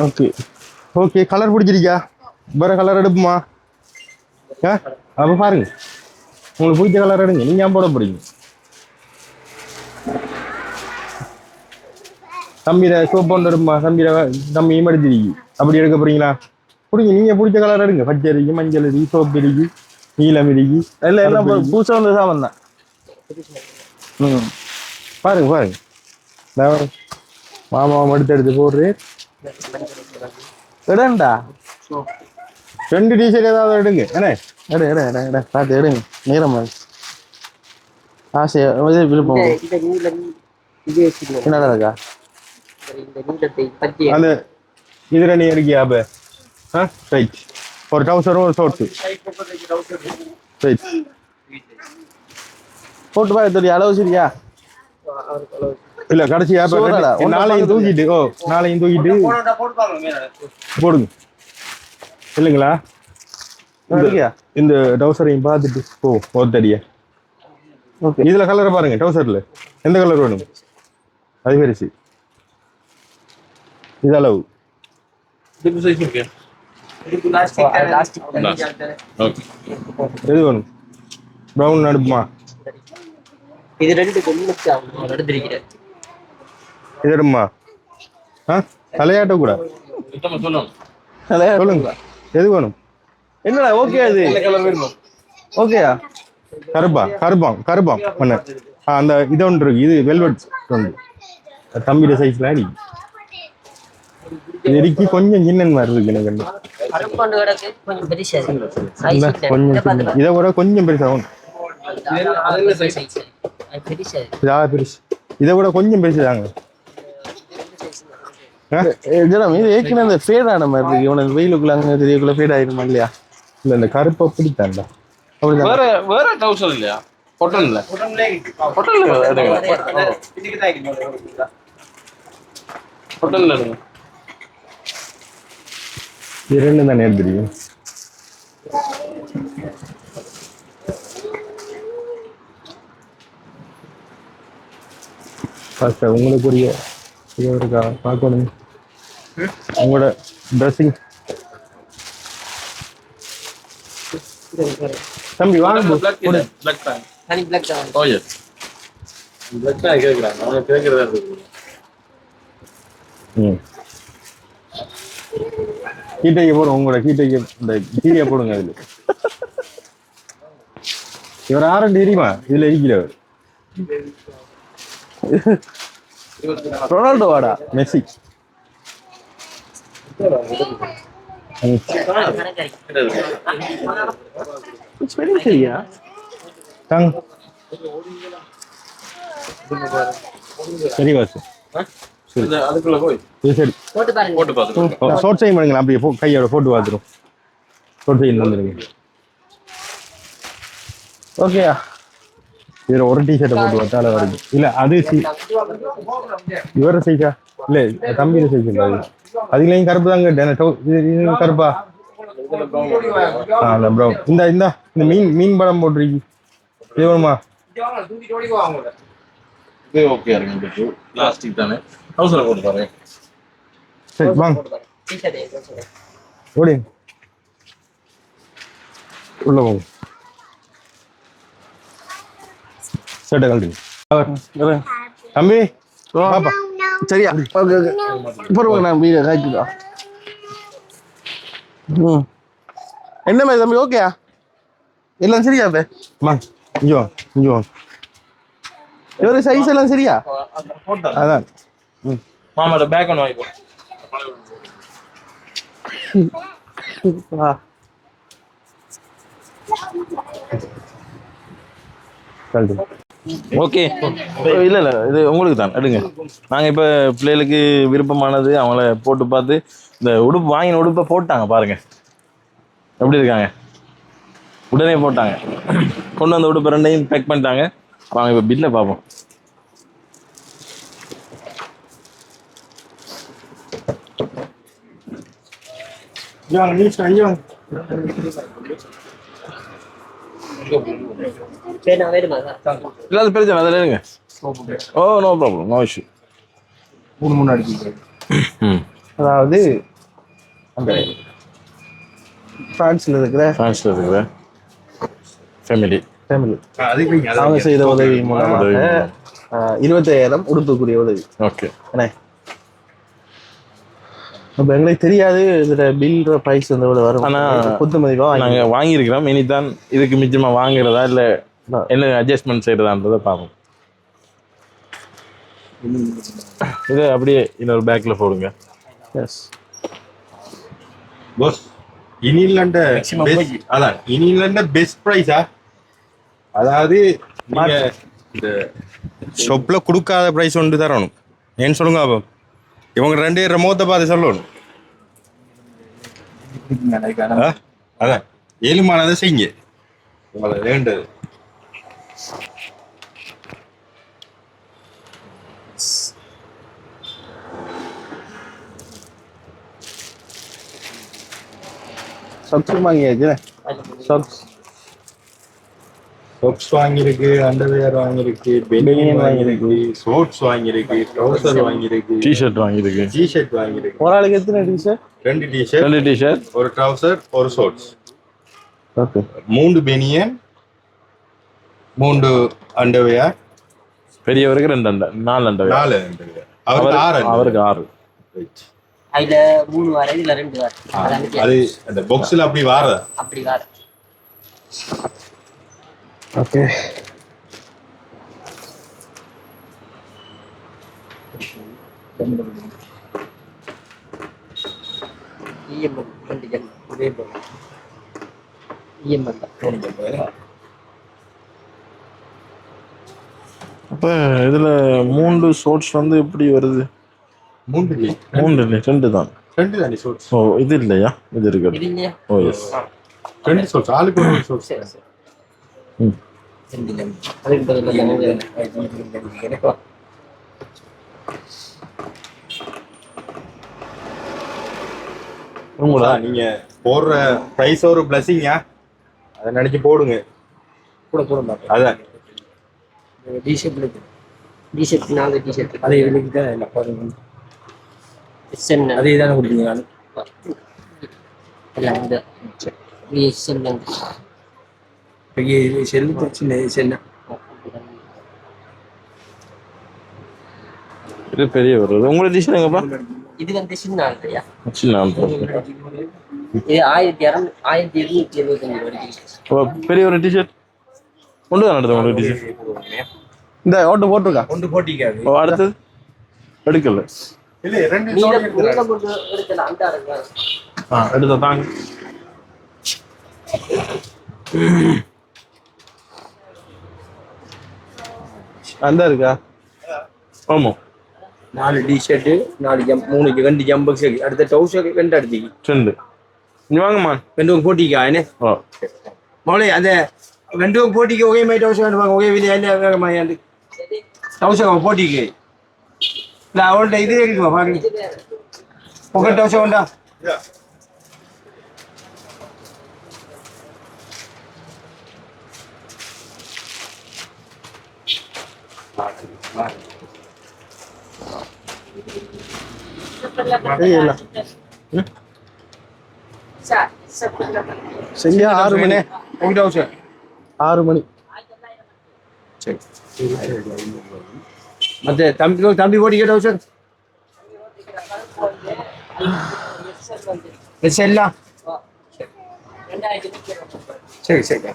ஓகே ஓகே கலர் பிடிச்சிருக்கியா வேற கலர் எடுப்புமா அப்ப பாருங்க உங்களுக்கு பிடிச்ச கலர் எடுங்க நீங்க ஏன் போட போறீங்க தம்பியில சோப் ஒன்று எடுப்புமா தம்பி எடுத்துருக்கி அப்படி எடுக்க போறீங்களா பிடிங்க நீங்க பிடிச்ச கலர் எடுங்க பச்சை இருக்கு மஞ்சள் இருக்கு சோப்பு இருக்கு நீலம் இருக்கு எல்லாம் புதுசா வந்து சாமான் தான் பாருங்க மாமாவை எடுத்து போடுறது இடண்டா 2 டிஷர்ட் ஏதாவது எடுங்க என்ன எடு பார்த்து எடுங்க நேரம் ஆசையா விருப்பம் என்னடா இருக்கா அந்த இதுல நீ இருக்கியா அப்ப ரைட் ஒரு டவுசரும் ஒரு ஷார்ட்ஸ் ரைட் போட்டு பார்க்க அளவு சரியா இல்ல கடைசியா நாளையும் தூக்கிட்டு போடுங்க இல்லைங்களா இந்த டவுசரையும் பார்த்துட்டு ஒருத்தடியா இதுல கலரை பாருங்க டவுசர்ல எந்த கலர் வேணும் அது பெருசு இது அளவு எது வேணும் ப்ரௌன் அடுப்புமா இது ரெண்டு கொஞ்சம் எடுத்திருக்கிறேன் இது எடுமா தலையாட்ட கூட சொல்லுங்க எது வேணும் என்னடா ஓகே அது ஓகேயா கருப்பாம் பண்ண அந்த இது ஒன்று இருக்கு இது வெல்வெட் ஒன்று தம்பியோட சைஸ்ல அடி இது இருக்கு கொஞ்சம் சின்னன் மாதிரி இருக்கு எனக்கு கொஞ்சம் இதை விட கொஞ்சம் பெருசாகும் பெருசு இதை விட கொஞ்சம் பெருசு தாங்க ஜனம் இது ஏற்கனவே அந்த ஃபேட் ஆன மாதிரி இருக்கு. இவனுக்கு வெயிலுக்குள்ள அங்கே தெரியக்குள்ள ஃபேட் ஆயிருமா இல்லையா? இல்ல இந்த கருப்பை பிடித்தாண்டா. அப்படிதான். வேற வேற டவுசர் இல்லையா? பொட்டன்ல பொட்டன்ல இது ரெண்டு தானே தெரியும். உங்களுக்குரிய இது இருக்கா பார்க்கணும். உங்களோட ட்ரெஸ்ஸிங் தம்பி வாங்க பிளாக் பேண்ட் தனி பிளாக் தான். ஓ எஸ் பிளாக் பேண்ட் கேக்குறாங்க. அவங்க கேக்குறதா இருக்கு. கீட்டைக்கு போடும். உங்களோட கீட்டைக்கு இந்த கீரையை போடுங்க. அதுல இவர் ஆரண்டு தெரியுமா? இதுல இருக்கிறவர் ரொனால்டோ வாடா. மெஸ்ஸி. சரியா தாங்க சரி வாசு. அதுக்குள்ள போய் இது சரி போட்டு பாருங்க. போட்டு பார்த்து ஷோட் செய்ய பண்ணுங்களா? அப்படியே கையோட போட்டு பார்த்துரும். ஷோட் செய்ய வந்துருங்க. ஓகேயா? இதுல ஒரு டிஷர்ட்டை போட்டு பார்த்தால வருது. இல்ல அது இவர சைஸா? இல்ல தம்பி சைஸ். அதுலயும் கருப்பு தாங்க. இது கருப்பா? ப்ரோ இந்த இந்த இந்த மீன் படம் போட்டிருக்கு. இது வேணுமா? இது ஓகே இருக்கு. பிளாஸ்டிக் தானே. டவுசர் போட்டு பாருங்க. சரி வாங்க டிஷர்ட் ஓடி உள்ள போங்க. சட்டை கழட்டுங்க தம்பி. பாப்பா சரியா? Okay okay. பொறுங்க நான் வீடியோ காய்ச்சிக்கோ. என்ன மாதிரி தம்பி? ஓகேயா? எல்லாம் சரியா? இப்போ வாங்க இங்கே வாங்க இங்கே வாங்க. இவரு சைஸ் எல்லாம் சரியா? அதான் மாமாட பேக் ஒன்று வாங்கிப்போம். கழட்டுங்க. ஓகே இல்லை இல்லை இது உங்களுக்கு தான் எடுங்க. நாங்கள் இப்போ பிள்ளைகளுக்கு விருப்பமானது அவங்கள போட்டு பார்த்து இந்த உடுப்பு வாங்கின உடுப்பை போட்டாங்க பாருங்க எப்படி இருக்காங்க. உடனே போட்டாங்க. கொண்டு வந்த உடுப்பு ரெண்டையும் பேக் பண்ணிட்டாங்க. வாங்க இப்போ பில்லை பார்ப்போம். பேனா வேணுமா? இல்லாத பிரச்சனை அதில் எடுங்க. Oh no problem, no issue. முன்னாடி ம் அதாவது அந்த பிரான்ஸ்ல இருக்கிற ஃபேமிலி அவங்க செய்த உதவி மூலமாக 25,000 உடுப்புக்குரிய உதவி. ஓகே என்ன அப்போ எங்களுக்கு தெரியாது இதோட பில் ப்ரைஸ் வந்து எவ்வளோ வரும். ஆனால் குத்து மதிப்பாக நாங்கள் வாங்கியிருக்கிறோம். இனிதான் இதுக்கு மிச்சமாக வாங்குறதா இல்லை என்ன அட்ஜஸ்ட்மெண்ட் செய்கிறதான்றதை பார்ப்போம். இது அப்படியே இன்னொரு பேக்கில் போடுங்க. எஸ் பாஸ் இனிலண்ட அதான் இனிலண்ட பெஸ்ட் ப்ரைஸா? அதாவது நீங்க இந்த ஷாப்ல கொடுக்காத ப்ரைஸ் ஒன்று தரணும். ஏன்னு சொல்லுங்க. அப்போ இவங்க 2 ரெமோத்தை பார்த்து சொல்லணும். அதான் ஏழுமானதை செய்யுங்க. உங்களை வேண்டது சப்ஸ் வாங்கியாச்சு. சொக்ஸ் வாங்கியிருக்கு, அண்டர்வேர் வாங்கியிருக்கு, பெனியன் வாங்கியிருக்கு, ஷோர்ட்ஸ் வாங்கியிருக்கு, ட்ரவுசர் வாங்கியிருக்கு, டிஷர்ட் வாங்கியிருக்கு. டிஷர்ட் வாங்கியிருக்கு. ஒரு ஆளுக்கு எத்தனை டிஷர்ட்? 2 டிஷர்ட், 2 டிஷர்ட், ஒரு ட்ரவுசர், ஒரு ஷோர்ட்ஸ், ஓகே 3 பெனியன், 3 அண்டர்வேர். பெரியவருக்கு 2 அண்டை, 4 அண்டை. 4 அண்டர்வேர். அவருக்கு 6. அதுல 3 வாரம் இதுல 2 வாரம். அது அந்த பாக்ஸ்ல அப்படி வார அப்படி வாரம். ஓகே அப்போ இதில் 3 ஷோர்ட்ஸ் வந்து எப்படி வருது? மூன்று ரெண்டு தான். ரெண்டு தானே ஷோர்ட்ஸ். ஓ இது இல்லையா? இது இருக்கு. இது இல்லையா? ஓ எஸ். ரெண்டு ஷோர்ட்ஸ் ஆளுக்கு ஒரு ஷோர்ட்ஸ். ம். ரெண்டு இல்லை. அதுக்கு பதிலாக எனக்கு உங்களா நீங்க போடுற பிரைஸ் ஒரு பிளஸிங்கா அதை நினைச்சு போடுங்க. கூட போட மாட்டேன். அதான் டிஷர்ட் இருக்கு. டிஷர்ட் 4 டிஷர்ட் அதே விலைக்கு தான் இல்லை பாருங்க. எஸ்என் அதே தானே கொடுத்தீங்க நான் எல்லாம் இந்த எஸ்என் பெரிய செல்லு சின்ன செல்ல இது பெரிய வருது. உங்களோட டிஷர்ட் எங்கப்பா? இது வந்து சின்ன ஆள் இல்லையா? சின்ன ஆள். இது 1275 வருது. பெரிய ஒரு டிஷர்ட் கொண்டு தான் நடத்த உங்களுக்கு டிஷர்ட். இந்த ஓட்டு போட்டிருக்கா? ஒன்று போட்டிக்காது. ஓ அடுத்தது எடுக்கல. இல்ல ரெண்டு நீல ஷோர்ட்ஸ் போட்டு எடுக்கலாம். அந்த ஆளுங்க எடுத்த தாங்க. அந்த இருக்கா? ஆமா 4 டிஷர்ட் 4 ஜம்ப் 3 2 ஜம்ப் சரி. அடுத்த டவுசர் 2 எடுத்தீங்க. 2 நீ வாங்கம்மா. 2 போட்டிக்கா என்ன? ஓ மோளே அந்த 2 போட்டிக்கு ஒரே மாதிரி டவுசர் வாங்க. ஒரே விலையா இல்ல வேற மாதிரி அந்த டவுசர் போட்டிக்கு இல்ல அவள்கிட்ட இது இருக்குமா பாருங்க. ஒரே டவுசர் உண்டா? சரியா 6 மணி. ஒரு டவுசர் 6 மணி. சரி. மற்ற தம்பி போட்டிக்க டவுசர் எல்லாம் சரி சரி.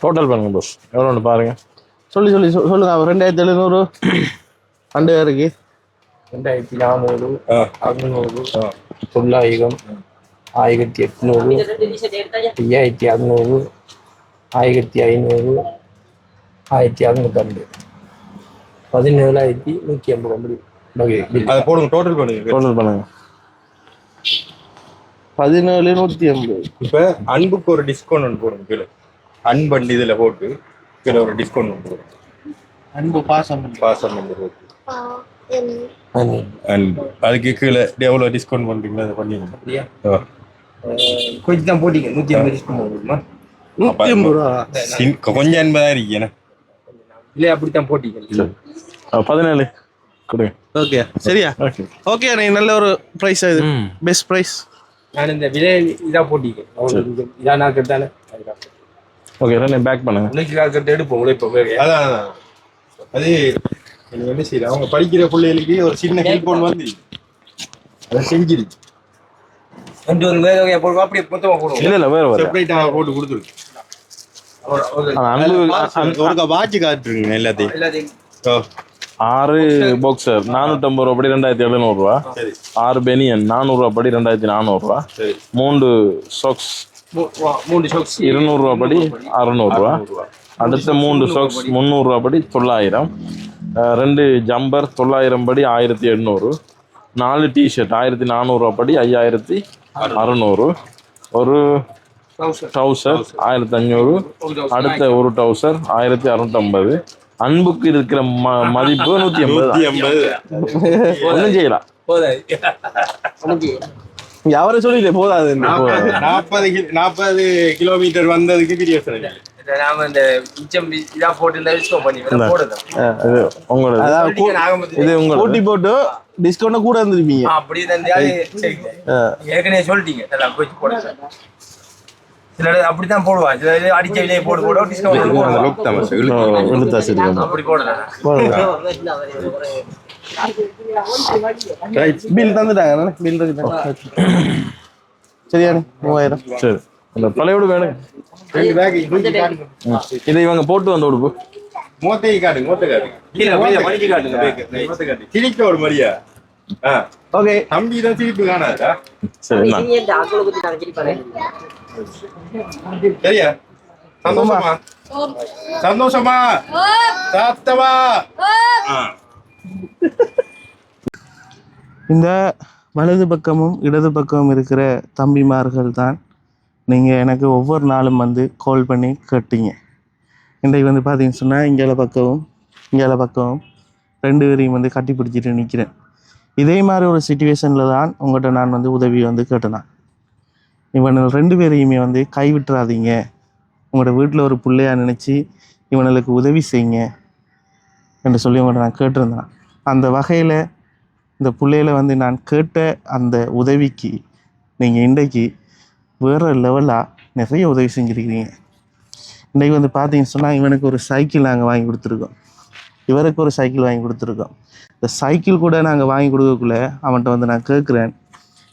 டோட்டல் பண்ணுங்க பாஸ். எவ்வளோன்னு பாருங்க. சொல்லுங்க 2700 2 பேருக்கு 2400 600 900 1800 5600 1500 1602 17150 முடியும். அதை போடுங்க. டோட்டல் பண்ணுங்க. டோட்டல் பண்ணுங்க. 17150. இப்ப அன்புக்கு ஒரு டிஸ்கவுண்ட் ஒன்று போடுங்க. கீழே அன்பு இதுல போட்டு கீழே ஒரு டிஸ்கவுண்ட் ஒன்று போடுங்க. அன்பு பாசம் வந்து போட்டு அன்பு அதுக்கு கீழே எவ்வளவு டிஸ்கவுண்ட் பண்றீங்களோ அதை பண்ணிடுங்க. கொஞ்சம் தான் போட்டிங்க 150 டிஸ்கவுண்ட் போடுமா? 150 ரூபா. கொஞ்சம் அன்பதா இருக்கேன். இல்லை அப்படித்தான் போட்டிங்க. 17 கொடுங்க. ஓகே சரியா? ஓகே ஓகே நீ நல்ல ஒரு பிரைஸ் இது. Best price. நான் இந்த விலை இதா போட்டிங்க. இதான் நான் கேட்டானே ஓகே ரெண்டு பேக் பண்ணுங்க. இன்னைக்கு காலத்தை எடுப்போம் உழைப்போம். அதான் அது நீங்க என்ன செய்யற அவங்க படிக்கிற பிள்ளைகளுக்கு ஒரு சின்ன ஹெல்ப் ஒன்று வந்து அதை செஞ்சிரு. 2 வேற வகையா போடுவோம். அப்படியே மொத்தமா போடுவோம். இல்ல வேற வேற செப்பரேட்டா போட்டு கொடுத்துருக்கு. அன்பு ஒரு வாட்ச் காட்டுருங்க எல்லாத்தையும். 6 பாக்ஸர் 450 ரூபா படி 2700 ரூபா. 6 பெனியன் 400 ரூபா படி 2400 ரூபா. 3 சாக்ஸ் 3 சாக்ஸ் 200 ரூபா படி 600 ரூபா. அடுத்த 3 சாக்ஸ் 300 ரூபா படி 900. 2 ஜம்பர் 900 படி 1800. 4 டிஷர்ட் 1400 ரூபா படி 5600. ஒரு டவுசர் 1500. அடுத்த ஒரு டவுசர் 1650. அன்புக்கு இருக்கிற மதிப்பு 150. ஒன்றும் செய்யலாம். அவரை சொல்லிட்டு போதாது. 40 கிலோமீட்டர் வந்ததுக்கு பெரிய நாம இந்த மிச்சம் இதா போட்டு டிஸ்கவுண்ட் பண்ணி போடுறோம். இது உங்களோட இது உங்க போட்டி போட்டு டிஸ்கவுண்ட் கூட இருந்திருப்பீங்க. அப்படி ஏற்கனவே சொல்லிட்டீங்க போய் போட. சில அப்படித்தான் போடுவான். சில அடிச்ச விலையை போட டிஸ்கவுண்ட் அப்படி போடலாம். பில் தந்துட்டாங்க. பில் சரியான 3000. சரி அந்த பழையோடு வேணும். இதை இவங்க போட்டு வந்து உடுப்பு மூத்தை காட்டுங்க. சிரிக்க ஒரு மாதிரியா? ஓகே தம்பி தான் சிரிப்பு காணாதா? சரி சரியா? சந்தோஷமா சாத்தவா இந்த வலது பக்கமும் இடது பக்கமும் இருக்கிற தம்பிமார்கள் தான் நீங்கள் எனக்கு ஒவ்வொரு நாளும் வந்து கால் பண்ணி கேட்டீங்க. இன்றைக்கு வந்து பார்த்தீங்கன்னு சொன்னால் இங்கே பக்கமும் 2 பேரையும் வந்து கட்டி பிடிச்சிட்டு நிற்கிறேன். இதே மாதிரி ஒரு சுச்சுவேஷனில் தான் உங்கள்கிட்ட நான் வந்து உதவி வந்து கேட்டேன். இவனுக்கு 2 பேரையுமே வந்து கைவிட்டுறாதீங்க, உங்களோட வீட்டில் ஒரு பிள்ளையா நினச்சி இவனுக்கு உதவி செய்யுங்க என்று சொல்லி உங்கள்கிட்ட நான் கேட்டிருந்தேன். அந்த வகையில் இந்த பிள்ளையில வந்து நான் கேட்ட அந்த உதவிக்கு நீங்கள் இன்றைக்கு வேறு லெவலாக நிறைய உதவி செஞ்சுருக்கிறீங்க. இன்றைக்கி வந்து பார்த்தீங்கன்னு சொன்னால் இவனுக்கு ஒரு சைக்கிள் நாங்கள் வாங்கி கொடுத்துருக்கோம், இவருக்கு ஒரு சைக்கிள் வாங்கி கொடுத்துருக்கோம். இந்த சைக்கிள் கூட நாங்கள் வாங்கி கொடுக்கக்குள்ள அவன்கிட்ட வந்து நான் கேட்குறேன்,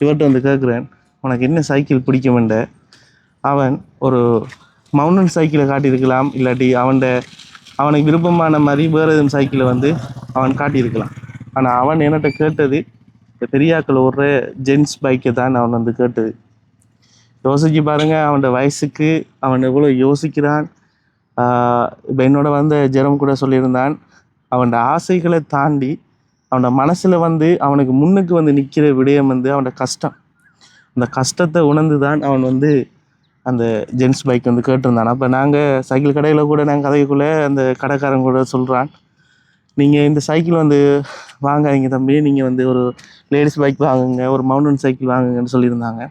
இவர்கிட்ட வந்து கேட்குறேன், உனக்கு என்ன சைக்கிள் பிடிக்குமெண்ட. அவன் ஒரு மவுண்டன் சைக்கிளை காட்டியிருக்கலாம், இல்லாட்டி அவனுக்கு விருப்பமான மாதிரி வேறு எதுவும் சைக்கிளை வந்து அவன் காட்டியிருக்கலாம். ஆனால் அவன் என்கிட்ட கேட்டது இந்த பெரியாக்கள் ஒரு ஜென்ஸ் பைக்கை தான் அவன் வந்து கேட்டது. யோசிச்சு பாருங்கள், அவனோட வயசுக்கு அவன் எவ்வளோ யோசிக்கிறான். இப்போ என்னோட வந்த ஜெரம் கூட சொல்லியிருந்தான், அவனோட ஆசைகளை தாண்டி அவனோட மனசில் வந்து அவனுக்கு முன்னுக்கு வந்து நிற்கிற விடயம் வந்து அவனோட கஷ்டம். அந்த கஷ்டத்தை உணர்ந்து தான் அவன் வந்து அந்த ஜென்ஸ் பைக் வந்து கேட்டிருந்தான். அப்போ நாங்கள் சைக்கிள் கடையில் கூட நாங்கள் கதைக்குள்ளே அந்த கடைக்காரன் கூட சொல்கிறான், நீங்கள் இந்த சைக்கிள் வந்து வாங்காதீங்க தம்பி, நீங்கள் வந்து ஒரு லேடிஸ் பைக் வாங்குங்க, ஒரு மவுண்டன் சைக்கிள் வாங்குங்கன்னு சொல்லியிருந்தாங்க.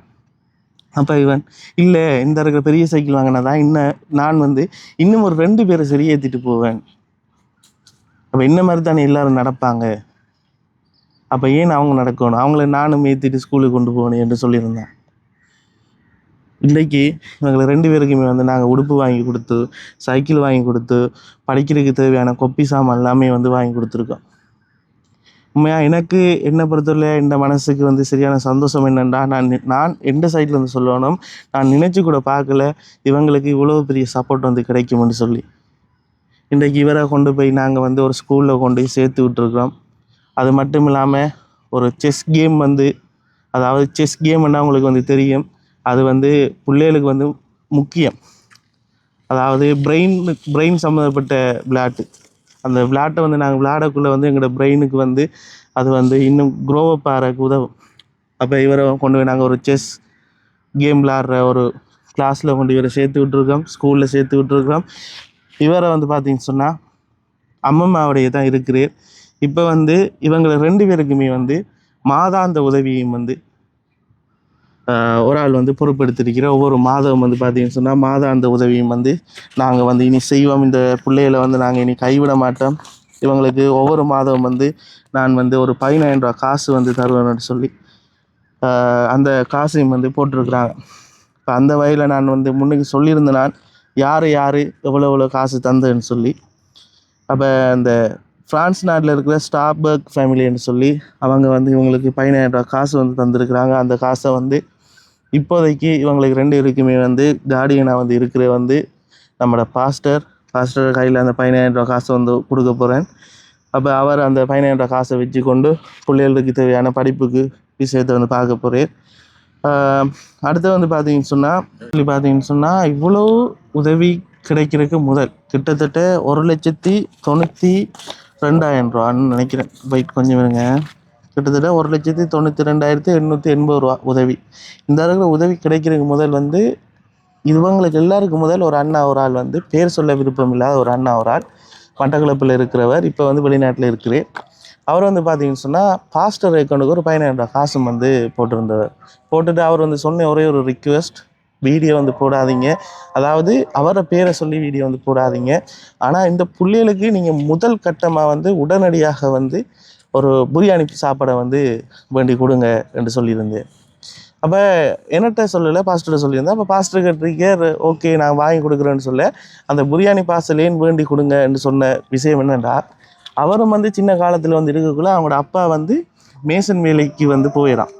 அப்போ இவன் இல்லை, இந்த இருக்கிற பெரிய சைக்கிள் வாங்கினா தான் நான் வந்து இன்னும் ஒரு 2 பேரை சரி ஏற்றிட்டு போவேன். அப்போ என்ன மாதிரி தானே எல்லோரும் நடப்பாங்க, அப்போ ஏன் அவங்க நடக்கணும், அவங்கள நானும் ஏற்றிட்டு ஸ்கூலுக்கு கொண்டு போகணும் என்று சொல்லியிருந்தேன். இன்றைக்கி இவங்களை 2 பேருக்குமே வந்து நாங்கள் உடுப்பு வாங்கி கொடுத்து, சைக்கிள் வாங்கி கொடுத்து, படிக்கிறதுக்கு தேவையான கொப்பி சாமான் எல்லாமே வந்து வாங்கி கொடுத்துருக்கோம். உண்மையாக எனக்கு என்னை பொறுத்தவரை இந்த மனசுக்கு வந்து சரியான சந்தோஷம் என்னென்னா, நான் எந்த சைடில் வந்து சொல்லணும், நான் நினச்சி கூட பார்க்கல இவங்களுக்கு இவ்வளோ பெரிய சப்போர்ட் வந்து கிடைக்கும்னு சொல்லி. இன்றைக்கு இவரை கொண்டு போய் நாங்கள் வந்து ஒரு ஸ்கூலில் கொண்டு போய் சேர்த்து விட்டுருக்கோம். அது மட்டும் இல்லாமல் ஒரு செஸ் கேம் வந்து, அதாவது செஸ் கேம்னா உங்களுக்கு வந்து தெரியும், அது வந்து பிள்ளைகளுக்கு வந்து முக்கியம். அதாவது பிரெயின் சம்மந்தப்பட்ட விளையாட்டு. அந்த விளையாட்டை வந்து நாங்கள் விளையாடக்குள்ளே வந்து எங்களோட பிரெயினுக்கு வந்து அது வந்து இன்னும் க்ரோவப் ஆகிறதுக்கு உதவும். அப்போ இவரை கொண்டு போய் நாங்கள் ஒரு செஸ் கேம் விளையாடுற ஒரு கிளாஸில் கொண்டு இவரை சேர்த்து விட்டுருக்கோம், ஸ்கூலில் சேர்த்து விட்டுருக்கோம். இவரை வந்து பார்த்திங்கன்னு சொன்னால் அம்மம்மாவுடைய தான் இருக்கிறார். இப்போ வந்து இவங்களை 2 பேருக்குமே வந்து மாதாந்த உதவியும் வந்து ஒரு ஆள் வந்து பொறுப்பெடுத்திருக்கிற. ஒவ்வொரு மாதம் வந்து பார்த்திங்கன்னு சொன்னால் மாதாந்த உதவியும் வந்து நாங்கள் வந்து இனி செய்வோம். இந்த பிள்ளைகளை வந்து நாங்கள் இனி கைவிட மாட்டோம். இவங்களுக்கு ஒவ்வொரு மாதம் வந்து நான் வந்து ஒரு 15,000 ரூபா காசு வந்து தருவேன்னு சொல்லி அந்த காசையும் வந்து போட்டிருக்கிறாங்க. இப்போ அந்த வகையில் நான் வந்து முன்னுக்கு சொல்லியிருந்தேன், நான் யார் எவ்வளோ காசு தந்தேன்னு சொல்லி. அப்போ அந்த ஃப்ரான்ஸ் நாட்டில் இருக்கிற ஸ்டார்பர்க் ஃபேமிலின்னு சொல்லி அவங்க வந்து இவங்களுக்கு 15,000 ரூபா காசு வந்து தந்திருக்கிறாங்க. அந்த காசை வந்து இப்போதைக்கு இவங்களுக்கு 2 பேருக்குமே வந்து கார்டியனாக வந்து இருக்கிற வந்து நம்மளோட பாஸ்டர் கையில் அந்த 15,000 ரூபா காசை வந்து கொடுக்க போகிறேன். அப்போ அவர் அந்த 15,000 ரூபா காசை வச்சு கொண்டு பிள்ளைகளுக்கு தேவையான படிப்புக்கு விஷயத்தை வந்து பார்க்க போகிறேன். அடுத்து வந்து பார்த்தீங்கன்னு சொன்னால் இவ்வளோ உதவி கிடைக்கிறதுக்கு முதல் கிட்டத்தட்ட 1,92,000 ரூபான்னு நினைக்கிறேன். பைக் கொஞ்சம் இருங்க, கிட்டத்தட்ட 1,92,880 ரூபா உதவி. இந்த இருக்கிற உதவி கிடைக்கிறதுக்கு முதல் வந்து இவங்களுக்கு எல்லாருக்கும் முதல் ஒரு ஆள் வந்து பேர் சொல்ல விருப்பம் இல்லாத ஒரு ஆள் மட்டக்களப்பில் இருக்கிறவர், இப்போ வந்து வெளிநாட்டில் இருக்கிறேன். அவர் வந்து பார்த்தீங்கன்னு சொன்னால் பாஸ்டர் அக்கௌண்ட்டுக்கு ஒரு 15,000 ரூபா காசும் வந்து போட்டுட்டு அவர் வந்து சொன்ன ஒரே ஒரு ரிக்வெஸ்ட், வீடியோ வந்து போடாதீங்க, அதாவது அவரை பேரை சொல்லி வீடியோ வந்து போடாதீங்க, ஆனால் இந்த பிள்ளைகளுக்கு நீங்கள் முதல் கட்டமாக வந்து உடனடியாக வந்து ஒரு பிரியாணி சாப்பாடை வந்து வேண்டி கொடுங்க என்று சொல்லியிருந்தேன். அப்போ என்னட்ட சொல்லலை, பாஸ்டர்கிட்ட சொல்லியிருந்தேன். அப்போ பாஸ்டர் கேட்டிருக்கே, ஓகே நான் வாங்கி கொடுக்குறேன்னு சொல்ல, அந்த பிரியாணி பார்சலேன்னு வேண்டி கொடுங்க என்று சொன்ன விஷயம் என்னென்னா, அவரும் வந்து சின்ன காலத்தில் வந்து இருக்கக்குள்ள அவங்களோட அப்பா வந்து மேசன் வேலைக்கு வந்து போயிடான்.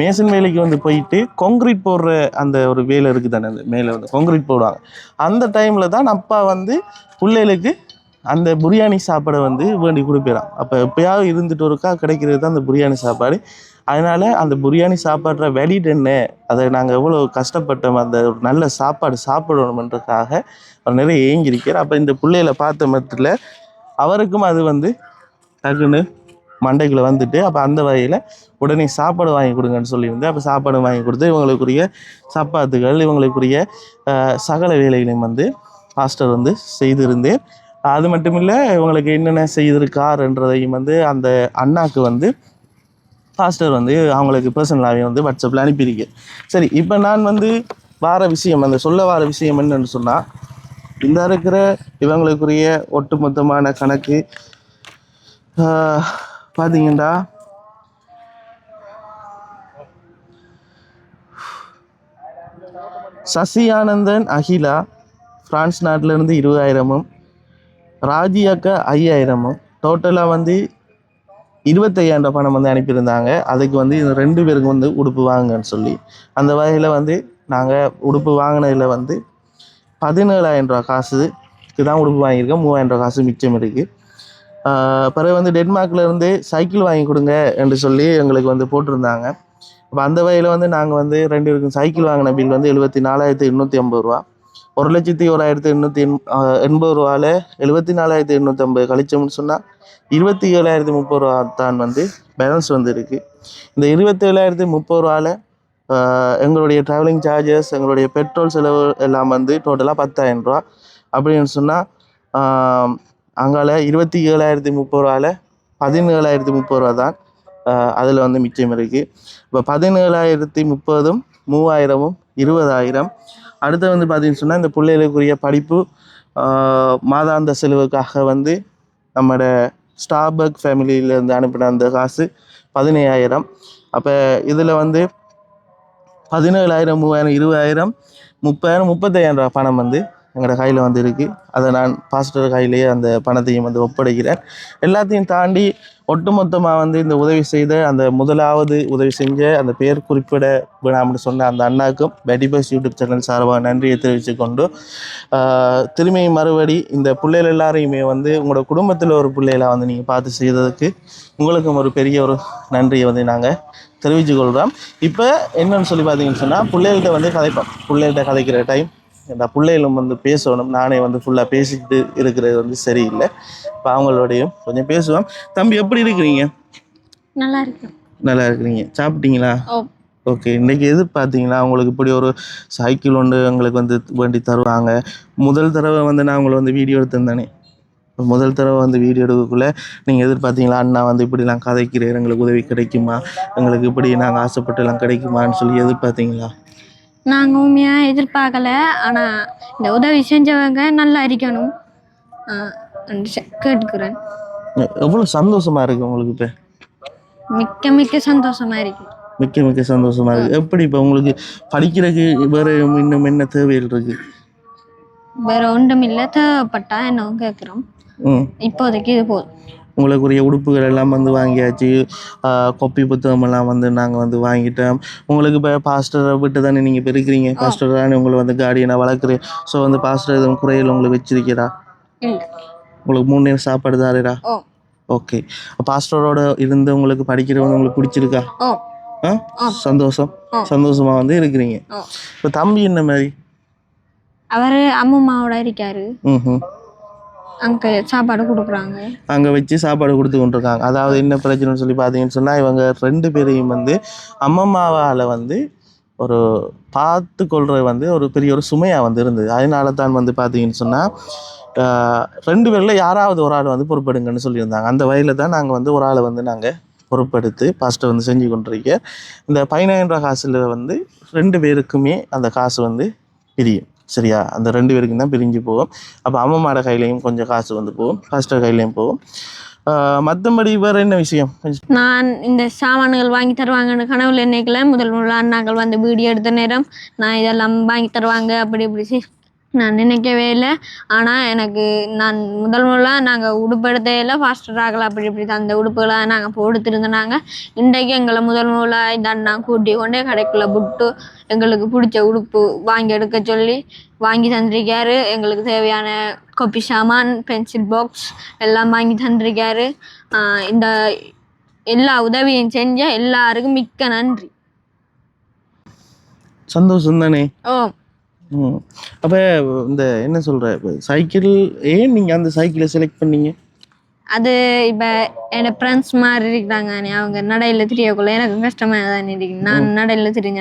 மேசன் வேலைக்கு வந்து போயிட்டு கான்கிரீட் போடுற அந்த ஒரு வேலை இருக்குது தானே, அந்த மேலே வந்து கான்கிரீட் போடுவாங்க. அந்த டைமில் தான் அப்பா வந்து பிள்ளைகளுக்கு அந்த பிரியாணி சாப்பாடை வந்து வேண்டி கொடுப்பிடான். அப்போ எப்போயாவது இருந்துட்டு ஒருக்கா கிடைக்கிறது தான் அந்த பிரியாணி சாப்பாடு. அதனால் அந்த பிரியாணி சாப்பாடுற வெளியிட்டு என்ன, அதை நாங்கள் எவ்வளோ கஷ்டப்பட்டோம், அந்த ஒரு நல்ல சாப்பாடு சாப்பிடணுன்றதுக்காக அவர் நிறைய ஏங்கியிருக்கார். அப்போ இந்த பிள்ளைகளை பார்த்த மத்தியில் அவருக்கும் அது வந்து டக்குன்னு மண்டைக்குள்ளே வந்துட்டு அப்போ அந்த வகையில் உடனே சாப்பாடு வாங்கி கொடுங்கன்னு சொல்லியிருந்தேன். அப்போ சாப்பாடு வாங்கி கொடுத்து இவங்களுக்குரிய சப்பாத்துகள் இவங்களுக்குரிய சகல வேலைகளையும் வந்து பாஸ்டர் வந்து செய்திருந்தேன். அது மட்டும் இல்லை இவங்களுக்கு என்னென்ன செய்திருக்காருன்றதையும் வந்து அந்த அண்ணாக்கு வந்து பாஸ்டர் வந்து அவங்களுக்கு பர்சனலாகவே வந்து வாட்ஸ்அப்பில் அனுப்பியிருக்கேன். சரி, இப்போ நான் வந்து வார விஷயம் அந்த சொல்ல வார விஷயம் என்னன்னு சொன்னால், இந்த இருக்கிற இவங்களுக்குரிய ஒட்டுமொத்தமான கணக்கு பார்த்தீங்கன்னா சசி ஆனந்தன் அகிலா பிரான்ஸ் நாட்டிலேருந்து 20,000 ராஜி அக்கா 5,000 டோட்டலாக வந்து 25,000 பணம் வந்து அனுப்பியிருந்தாங்க. அதுக்கு வந்து இந்த 2 பேருக்கு வந்து உடுப்பு வாங்குங்கன்னு சொல்லி அந்த வகையில் வந்து நாங்கள் உடுப்பு வாங்கினதில் வந்து 17,000 ரூபா காசுக்கு தான் உடுப்பு வாங்கியிருக்கோம். 3,000 ரூபா காசு மிச்சம் இருக்குது. பிறகு வந்து டென்மார்க்கில் இருந்து சைக்கிள் வாங்கி கொடுங்க என்று சொல்லி எங்களுக்கு வந்து போட்டிருந்தாங்க. அப்போ அந்த வகையில் வந்து நாங்கள் வந்து 2 பேருக்கும் சைக்கிள் வாங்கின பில் வந்து 74,850 ரூபா. 1,01,880 ரூபாவில் 74,850 கழிச்சோம்னு சொன்னால் 27,030 ரூபா தான் வந்து பேலன்ஸ் வந்து இருக்குது. இந்த 27,030 ரூபாவில் எங்களுடைய ட்ராவலிங் சார்ஜஸ் எங்களுடைய பெட்ரோல் செலவு எல்லாம் வந்து டோட்டலாக 10,000 ரூபா. அப்படின்னு சொன்னால் அங்கால 27,030 ரூபாவில் 17,030 ரூபா தான் அதில் வந்து மிச்சம் இருக்குது. இப்போ 17,030 3,000 20,000. அடுத்து வந்து பார்த்தீங்கன்னு சொன்னால் இந்த பிள்ளைகளுக்குரிய படிப்பு மாதாந்த செலவுக்காக வந்து நம்மளோட ஸ்டார்பக் ஃபேமிலியிலேருந்து அனுப்பின அந்த காசு 15,000. அப்போ இதில் வந்து 17,000 3,000 20,000 30,000 35,000 ரூபா பணம் வந்து எங்களோட கையில் வந்து இருக்குது. அதை நான் பாஸ்டர் கையிலேயே அந்த பணத்தையும் வந்து ஒப்படைக்கிறேன். எல்லாத்தையும் தாண்டி ஒட்டுமொத்தமாக வந்து இந்த உதவி செய்த அந்த முதலாவது உதவி செஞ்ச அந்த பேர் குறிப்பிட வேணாம்னு சொன்ன அந்த அண்ணாக்கும் பேட்டி பாய்ஸ் யூடியூப் சேனல் சார்பாக நன்றியை தெரிவித்து கொண்டு திரும்பி மறுபடி இந்த பிள்ளைகள் எல்லாரையுமே வந்து உங்களோட குடும்பத்தில் ஒரு பிள்ளைகளை வந்து நீங்கள் பார்த்து செய்ததுக்கு உங்களுக்கும் ஒரு பெரிய ஒரு நன்றியை வந்து நாங்கள் தெரிவித்து கொள்கிறோம். இப்போ என்னன்னு சொல்லி பார்த்தீங்கன்னு சொன்னால் பிள்ளைகள்கிட்ட வந்து கதைப்போம். பிள்ளைகள்கிட்ட கதைக்கிற டைம் இந்த பிள்ளைகளும் வந்து பேசணும். நானே வந்து ஃபுல்லாக பேசிக்கிட்டு இருக்கிறது வந்து சரியில்லை. இப்போ அவங்களோடையும் கொஞ்சம் பேசுவோம். தம்பி எப்படி இருக்கிறீங்க? நல்லா இருக்கு. நல்லா இருக்கிறீங்க. சாப்பிட்டீங்களா? ஓகே. இன்றைக்கி எதிர்பார்த்தீங்களா உங்களுக்கு இப்படி ஒரு சைக்கிள் ஒன்று எங்களுக்கு வந்து வேண்டி தருவாங்க? முதல் தடவை வந்து நான் உங்களை வந்து வீடியோ எடுத்திருந்தேனே, முதல் தடவை வந்து வீடியோ எடுக்கக்குள்ளே நீங்கள் எதிர்பார்த்தீங்களா அண்ணா வந்து இப்படிலாம் கதைக்கிறேன் எங்களுக்கு உதவி கிடைக்குமா, எங்களுக்கு இப்படி நாங்கள் ஆசைப்பட்டுலாம் கிடைக்குமான்னு சொல்லி எதிர்பார்த்தீங்களா? நாங்கள் உண்மையாக எதிர்பார்க்கல. ஆனால் இந்த உதவி செஞ்சவங்க நல்லா இருக்கணும் கேட்டுக்கிறேன். எவ்வளோ சந்தோஷமாக இருக்குது உங்களுக்கு? இப்போ மிக்க மிக்க சந்தோஷமாக இருக்கு. மிக்க மிக்க சந்தோஷமாக இருக்குது. எப்படி இப்போ உங்களுக்கு படிக்கிறதுக்கு வேறு இன்னும் என்ன தேவைகள் இருக்குது? வேறு ஒன்றும் இல்லை. தேவைப்பட்டா என்ன கேட்குறோம். இப்போதைக்கு இது போதும். உங்களுக்குரிய உடுப்புகள் எல்லாம் வந்து வாங்கியாச்சு. கொப்பி புத்தகமெல்லாம் வந்து நாங்கள் வந்து வாங்கிட்டோம். உங்களுக்கு இப்போ பாஸ்டரை விட்டு தானே நீங்கள் இப்போ இருக்கிறீங்க. பாஸ்டர் தானே உங்களை வந்து கார்டியனை வளர்க்குறேன். ஸோ வந்து பாஸ்டர் எதுவும் குறையில் உங்களுக்கு வச்சிருக்கிறா? உங்களுக்கு 3 நேரம் சாப்பாடு தாரா? ஓகே. பாஸ்டரோட இருந்து உங்களுக்கு படிக்கிறவங்க உங்களுக்கு பிடிச்சிருக்கா? சந்தோஷமாக வந்து இருக்கிறீங்க. இப்போ தம்பி என்ன மாதிரி? அவர் அம்மாவோட இருக்காரு. அங்கே சாப்பாடு கொடுக்குறாங்க. அங்கே வச்சு சாப்பாடு கொடுத்து கொண்டிருக்காங்க. அதாவது என்ன பிரச்சனைன்னு சொல்லி பார்த்தீங்கன்னு சொன்னால் இவங்க 2 பேரையும் வந்து அம்மம்மாவால் வந்து ஒரு பார்த்து கொள்வது வந்து ஒரு பெரிய ஒரு சுமையாக வந்து இருந்தது. அதனால தான் வந்து பார்த்தீங்கன்னு சொன்னால் 2 பேரில் யாராவது ஒரு ஆள் வந்து பொறுப்பெடுங்கன்னு சொல்லியிருந்தாங்க. அந்த வகையில் தான் நாங்கள் வந்து ஒரு ஆளை வந்து நாங்கள் பொறுப்பெடுத்து பாஸ்டர் வந்து செஞ்சு கொண்டிருக்க. இந்த 15,000 ரூபா காசில் வந்து 2 பேருக்குமே அந்த காசு வந்து பிரியும். சரியா? அந்த 2 பேருக்கும் தான் பிரிஞ்சு போகும். அப்போ அம்மாவோட கையிலையும் கொஞ்சம் காசு வந்து போகும், பாஸ்டர் கையிலையும் போகும். மற்றபடி வேறு என்ன விஷயம்? நான் இந்த சாமான்கள் வாங்கி தருவாங்கன்னு கனவுல நினைக்கல. முதல் அண்ணாக்கள் வந்து வீடியோ எடுத்த நேரம் நான் இதெல்லாம் வாங்கி தருவாங்க அப்படி இப்படி நான் நினைக்கவே இல்லை. ஆனால் எனக்கு நான் முதலாக நாங்கள் உடுப்படுத்தையில் ஃபாஸ்டர் ஆகலை அப்படி இப்படி தான் அந்த உடுப்புகளை நாங்கள் போடுத்திருந்தோம். இன்றைக்கு எங்களை முதலாக இந்த அண்ணா கூட்டி கொண்டே கடைக்குள்ளே விட்டு எங்களுக்கு பிடிச்ச உடுப்பு வாங்கி எடுக்க சொல்லி வாங்கி தந்திருக்காரு. எங்களுக்கு தேவையான கொப்பி சாமான், பென்சில் பாக்ஸ் எல்லாம் வாங்கி தந்திருக்காரு. இந்த எல்லா உதவியும் செஞ்ச எல்லாருக்கும் மிக்க நன்றி. சந்தோஷம் தானே? அப்போ இந்த என்ன சொல்கிற சைக்கிள் ஏன் நீங்கள் அந்த சைக்கிளை செலக்ட் பண்ணீங்க? அது இப்போ என் ஃப்ரெண்ட்ஸ் மாதிரி இருக்கிறாங்க அவங்க நடையில் திரியக்குள்ள எனக்கு கஷ்டமாக தான் இருக்கு. நான் நடையில் திரிஞ்ச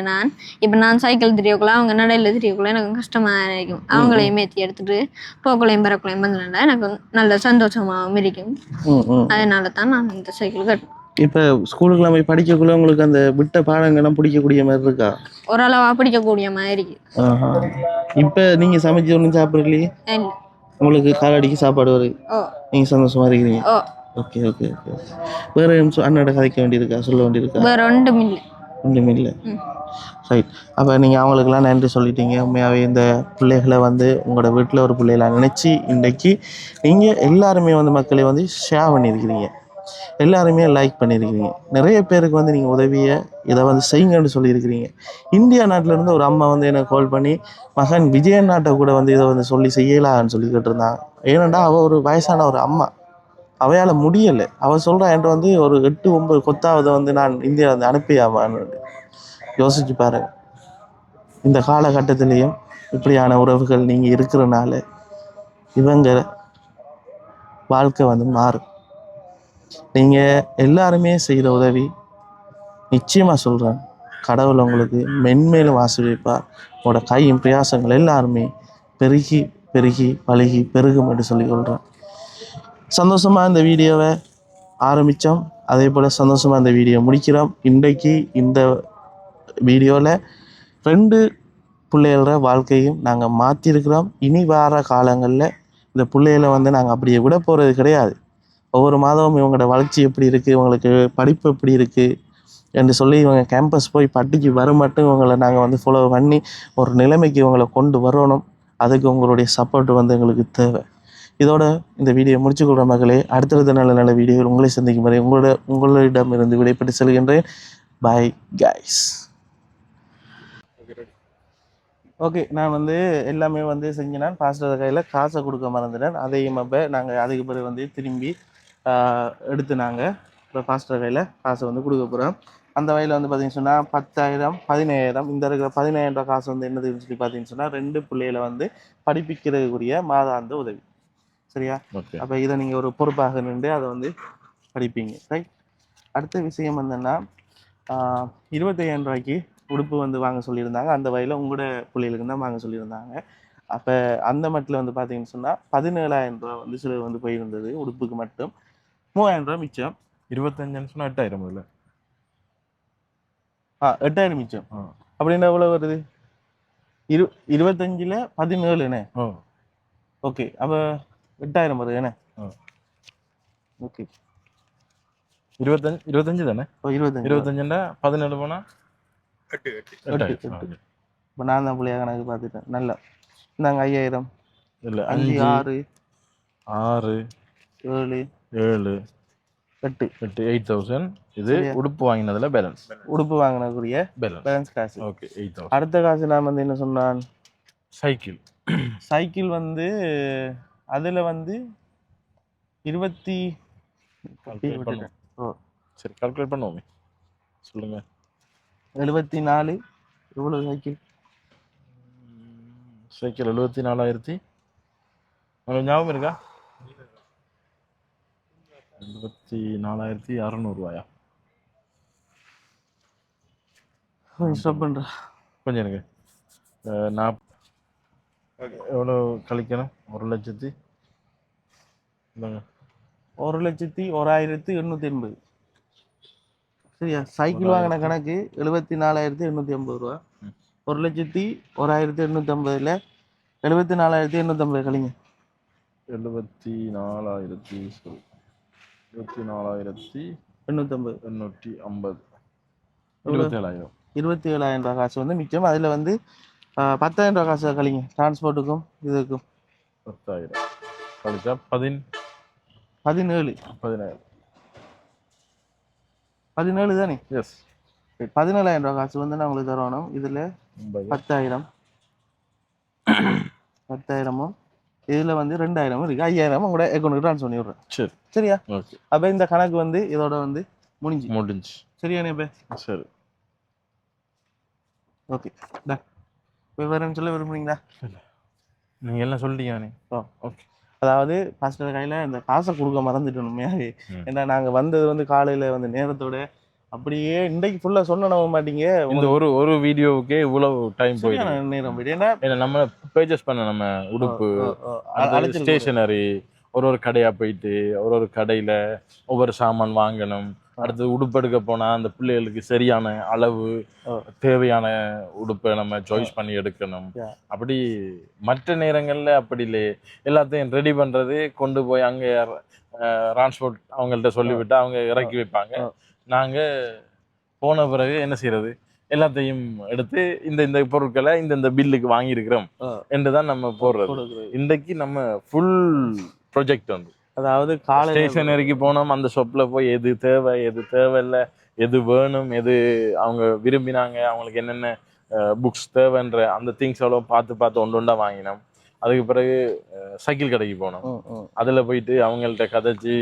இப்போ நான் சைக்கிள் திரியக்குள்ள அவங்க நடையில் திரியக்குள்ள எனக்கு கஷ்டமாக இருக்கும். அவங்களையும் ஏற்றி எடுத்துட்டு போக்குள்ளையும் பறக்குள்ளையும் வந்தனால எனக்கு நல்ல சந்தோஷமாகவும் இருக்கும். அதனால தான் நான் இந்த சைக்கிள் கட்டுவேன். இப்போ ஸ்கூலுக்குலாம் போய் படிக்கக்குள்ள உங்களுக்கு அந்த விட்ட பாடங்கள்லாம் பிடிக்கக்கூடிய மாதிரி இருக்கா? ஓரளவா பிடிக்கக்கூடிய மாதிரி இருக்கு. இப்போ நீங்கள் சமைச்சு ஒன்றும் சாப்பிட்றீங்களே, உங்களுக்கு காலடிக்கு சாப்பாடு வருது, நீங்கள் சந்தோஷமா இருக்கிறீங்க. Okay okay okay. வேறு அண்ணோட கதைக்க வேண்டியிருக்கா, சொல்ல வேண்டியிருக்கா? வேறு ஒன்றும் இல்லை. ரைட். அப்போ நீங்கள் அவங்களுக்கெல்லாம் நன்றி சொல்லிட்டீங்க. உண்மையாகவே இந்த பிள்ளைகளை வந்து உங்களோட வீட்டில் ஒரு பிள்ளைகளை நினச்சி இன்றைக்கி நீங்கள் எல்லாருமே வந்து மக்களை வந்து ஷேர் பண்ணியிருக்கிறீங்க, எல்லாருமே லைக் பண்ணியிருக்கிறீங்க. நிறைய பேருக்கு வந்து நீங்கள் உதவியை இதை வந்து செய்யுங்கன்னு சொல்லியிருக்கிறீங்க. இந்தியா நாட்டிலேருந்து ஒரு அம்மா வந்து எனக்கு கால் பண்ணி மகன் விஜயன் நாட்டை கூட வந்து இதை வந்து சொல்லி செய்யலான்னு சொல்லி கேட்டிருந்தாங்க. ஏனெண்டா அவள் ஒரு வயசான ஒரு அம்மா, அவையால் முடியலை. அவள் சொல்கிறா என்கிட்ட வந்து ஒரு 8-9 கொத்தாவது வந்து நான் இந்தியா வந்து அனுப்பியாமான்னு. யோசிச்சு பாருங்க, இந்த காலகட்டத்திலையும் இப்படியான உறவுகள் நீங்கள் இருக்கிறனால இவங்க வாழ்க்கை வந்து மாறும். நீங்கள் எல்லாருமே செய்கிற உதவி நிச்சயமாக சொல்கிறேன், கடவுள் உங்களுக்கு மென்மேலும் ஆசீர்வதிப்பார். உங்களோட கையும் பிரயாசங்கள் எல்லாருமே பெருகி பெருகி பழகி பெருகும் என்று சொல்லி கொள்கிறேன். சந்தோஷமாக இந்த வீடியோவை ஆரம்பித்தோம், அதே போல் சந்தோஷமாக இந்த வீடியோ முடிக்கிறோம். இன்றைக்கு இந்த வீடியோவில் 2 பிள்ளைகளோட வாழ்க்கையும் நாங்கள் மாற்றிருக்கிறோம். இனி வர காலங்களில் இந்த பிள்ளைகளை வந்து நாங்கள் அப்படியே விட போகிறது கிடையாது. ஒவ்வொரு மாதமும் இவங்களோட வளர்ச்சி எப்படி இருக்குது, இவங்களுக்கு படிப்பு எப்படி இருக்குது என்று சொல்லி இவங்க கேம்பஸ் போய் பட்டிக்கு வர மட்டும் இவங்களை நாங்கள் வந்து ஃபாலோ பண்ணி ஒரு நிலைமைக்கு இவங்களை கொண்டு வரணும். அதுக்கு உங்களுடைய சப்போர்ட் வந்து எங்களுக்கு தேவை. இதோட இந்த வீடியோ முடிச்சுக்கொள்கிற மகளே, அடுத்தடுத்த நல்ல நல்ல வீடியோவில் உங்களை சந்திக்கும் வரை உங்களிடமிருந்து விடைபெற்று செல்கின்றேன். Bye guys. ஓகே, நான் வந்து எல்லாமே வந்து செஞ்சினேன். பாஸ்டர் கையில் காசை கொடுக்க மறந்துட்டேன். அதையும் அப்போ நாங்கள் அதுக்கு பிறகு வந்து திரும்பி எடுத்து நாங்கள் இப்போ பாஸ்டர் கையில் காசை வந்து கொடுக்க போகிறோம். அந்த வகையில் வந்து பார்த்தீங்கன்னு சொன்னால் 10,000 15,000 இந்த இருக்கிற 15,000 ரூபா காசு வந்து என்னதுன்னு சொல்லி பார்த்தீங்கன்னு சொன்னால் 2 பிள்ளைகளை வந்து படிப்பிக்கிறதுக்குரிய மாதாந்த உதவி. சரியா? அப்போ இதை நீங்கள் ஒரு பொறுப்பாக நின்று அதை வந்து படிப்பீங்க. ரைட். அடுத்த விஷயம் என்னென்னா 25,000 ரூபாய்க்கு உடுப்பு வந்து வாங்க சொல்லியிருந்தாங்க. அந்த வகையில் உங்களோட பிள்ளைகளுக்கு தான் வாங்க சொல்லியிருந்தாங்க. அப்போ அந்த மட்டில் வந்து பார்த்தீங்கன்னு சொன்னால் 17,000 ரூபா வந்து சிலர் வந்து போயிருந்தது உடுப்புக்கு மட்டும். 3,000 ரூபா மிச்சம். 25 சொன்னால் 8,000 இல்லை? 8,000 மிச்சம். அப்படின்னா எவ்வளோ வருது? 25ல் 17 ஓகே, அப்போ 8,000 வருது என்ன? ஓகே, 25 தானே? 25 17 போனால் 8. இப்போ நான் தான் பிள்ளையா கணக்கு பார்த்துட்டேன். நல்லா இந்தாங்க 5,000 இல்லை 5 6 6 7 7 8 8,000. இது உடுப்பு வாங்கினதுல பேலன்ஸ், உடுப்பு வாங்கினதுக்குரிய பேலன்ஸ் காசு. ஓகே 8,000. அடுத்த காசு நான் வந்து என்ன சொன்னான்? சைக்கிள் வந்து அதில் வந்து 20 சரி கால்குலேட் பண்ணுவோமே, சொல்லுங்க. 74 எவ்வளோ சைக்கிள்? 74,000 உங்களுக்கு ஞாபகம் இருக்கா? 74,600 ரூபாயா? ஸ்டாப் பண்ணுறேன் கொஞ்சம் எனக்கு நான் எவ்வளோ கழிக்கணும்? 1,00,000 இல்லைங்க 1,01,880. சரியா? சைக்கிள் வாங்கின கணக்கு 74,880 ரூபா. 1,01,880ல் 74,880 கழிங்க. 74,850 27,000 27,000 ரூபா காசு வந்து மிச்சம். அதில் வந்து 10,000 ரூபா காசு கழிங்க, டிரான்ஸ்போர்ட்டுக்கும் இதுக்கும். 10,000 கழிச்சா 17 தானே? எஸ். 17,000 ரூபா காசு வந்து நான் உங்களுக்கு தரணும். இதில் 10,000 10,000ம் இதில் வந்து 2,000 இருக்குது. 5,000 உங்களோட அக்கௌண்ட்டுக்கு ட்ரான்ஸ்ஃபர் பண்ணி விட்றேன். சரி, சரியா? ஓகே. அப்போ இந்த கணக்கு வந்து இதோட வந்து முடிஞ்சு. சரியானே? இப்போ சரி, ஓகே டன். இப்போ வேறுன்னு சொல்ல விரும்புறீங்களா? நீங்கள் எல்லாம் சொல்லிட்டீங்க. ஓகே. அதாவது பாஸ்டர் கையில இந்த காசை கொடுக்க மறந்துட்டோம் உண்மையாவே. ஏன்னா நாங்க வந்தது வந்து காலையில வந்து நேரத்தோட அப்படியே இன்றைக்கு ஃபுல்லா சொன்ன நம்ப மாட்டீங்க. இந்த ஒரு வீடியோவுக்கே இவ்வளவு டைம் போயிடுது. சரியான நேரம் போயிட்டு ஏன்னா ஏன்னா நம்ம பர்ச்சேஸ் பண்ண நம்ம உடுப்பு ஸ்டேஷனரி ஒரு கடையா போயிட்டு ஒரு கடையில ஒவ்வொரு சாமான் வாங்கணும். அடுத்து உடுப்பு எடுக்க போனா அந்த பிள்ளைகளுக்கு சரியான அளவு தேவையான உடுப்பை நம்ம சாய்ஸ் பண்ணி எடுக்கணும். அப்படி மற்ற நேரங்கள்ல அப்படி இல்லையே, எல்லாத்தையும் ரெடி பண்றது கொண்டு போய் அங்க டிரான்ஸ்போர்ட் அவங்கள்ட்ட சொல்லிவிட்டு அவங்க இறக்கி வைப்பாங்க. நாங்க போன பிறகு என்ன செய்யறது, எல்லாத்தையும் எடுத்து இந்த பொருட்களை இந்த பில்லுக்கு வாங்கியிருக்கிறோம் என்றுதான் நம்ம போடுறது. இன்றைக்கு நம்ம ஃபுல் ப்ரொஜெக்ட் வந்து அதாவது காலை ஸ்டேஷனரிக்கு போனோம், அந்த ஷாப்ல போய் எது தேவை எது தேவையில்லை, எது வேணும், எது அவங்க விரும்பினாங்க, அவங்களுக்கு என்னென்ன புக்ஸ் தேவைன்ற அந்த திங்ஸ் எவ்வளோ பார்த்து ஒன்றா வாங்கினோம். அதுக்கு பிறகு சைக்கிள் கடைக்கு போனோம். அதில் போயிட்டு அவங்கள்ட்ட கதைச்சி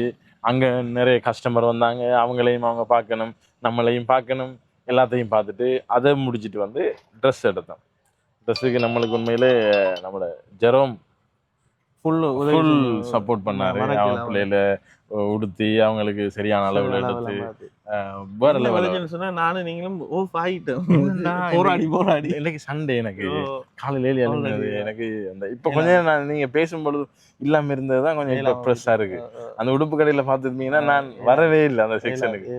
அங்கே நிறைய கஸ்டமர் வந்தாங்க, அவங்களையும் அவங்க பார்க்கணும், நம்மளையும் பார்க்கணும், எல்லாத்தையும் பார்த்துட்டு அதை முடிச்சுட்டு வந்து ட்ரெஸ் எடுத்தோம். ட்ரெஸ்ஸுக்கு நம்மளுக்கு உண்மையிலே நம்மளோட ஜெரோம் ஃபுல் சப்போர்ட் பண்ணாரு. அவங்க பிள்ளையில உடுத்தி அவங்களுக்கு சரியான அளவில் எடுத்து வேற லெவல் சொன்னா நானும் நீங்களும் ஓஃப் ஆகிட்டோம். போராடி இன்னைக்கு சண்டே எனக்கு காலையில எழுந்தது எனக்கு அந்த இப்போ கொஞ்சம் நீங்க பேசும்பொழுது இல்லாம இருந்ததுதான் கொஞ்சம் இப்போ ப்ரெஸ்ஸா இருக்கு. அந்த உடுப்பு கடையில பார்த்துருந்தீங்கன்னா நான் வரவே இல்லை அந்த செக்ஷனுக்கு,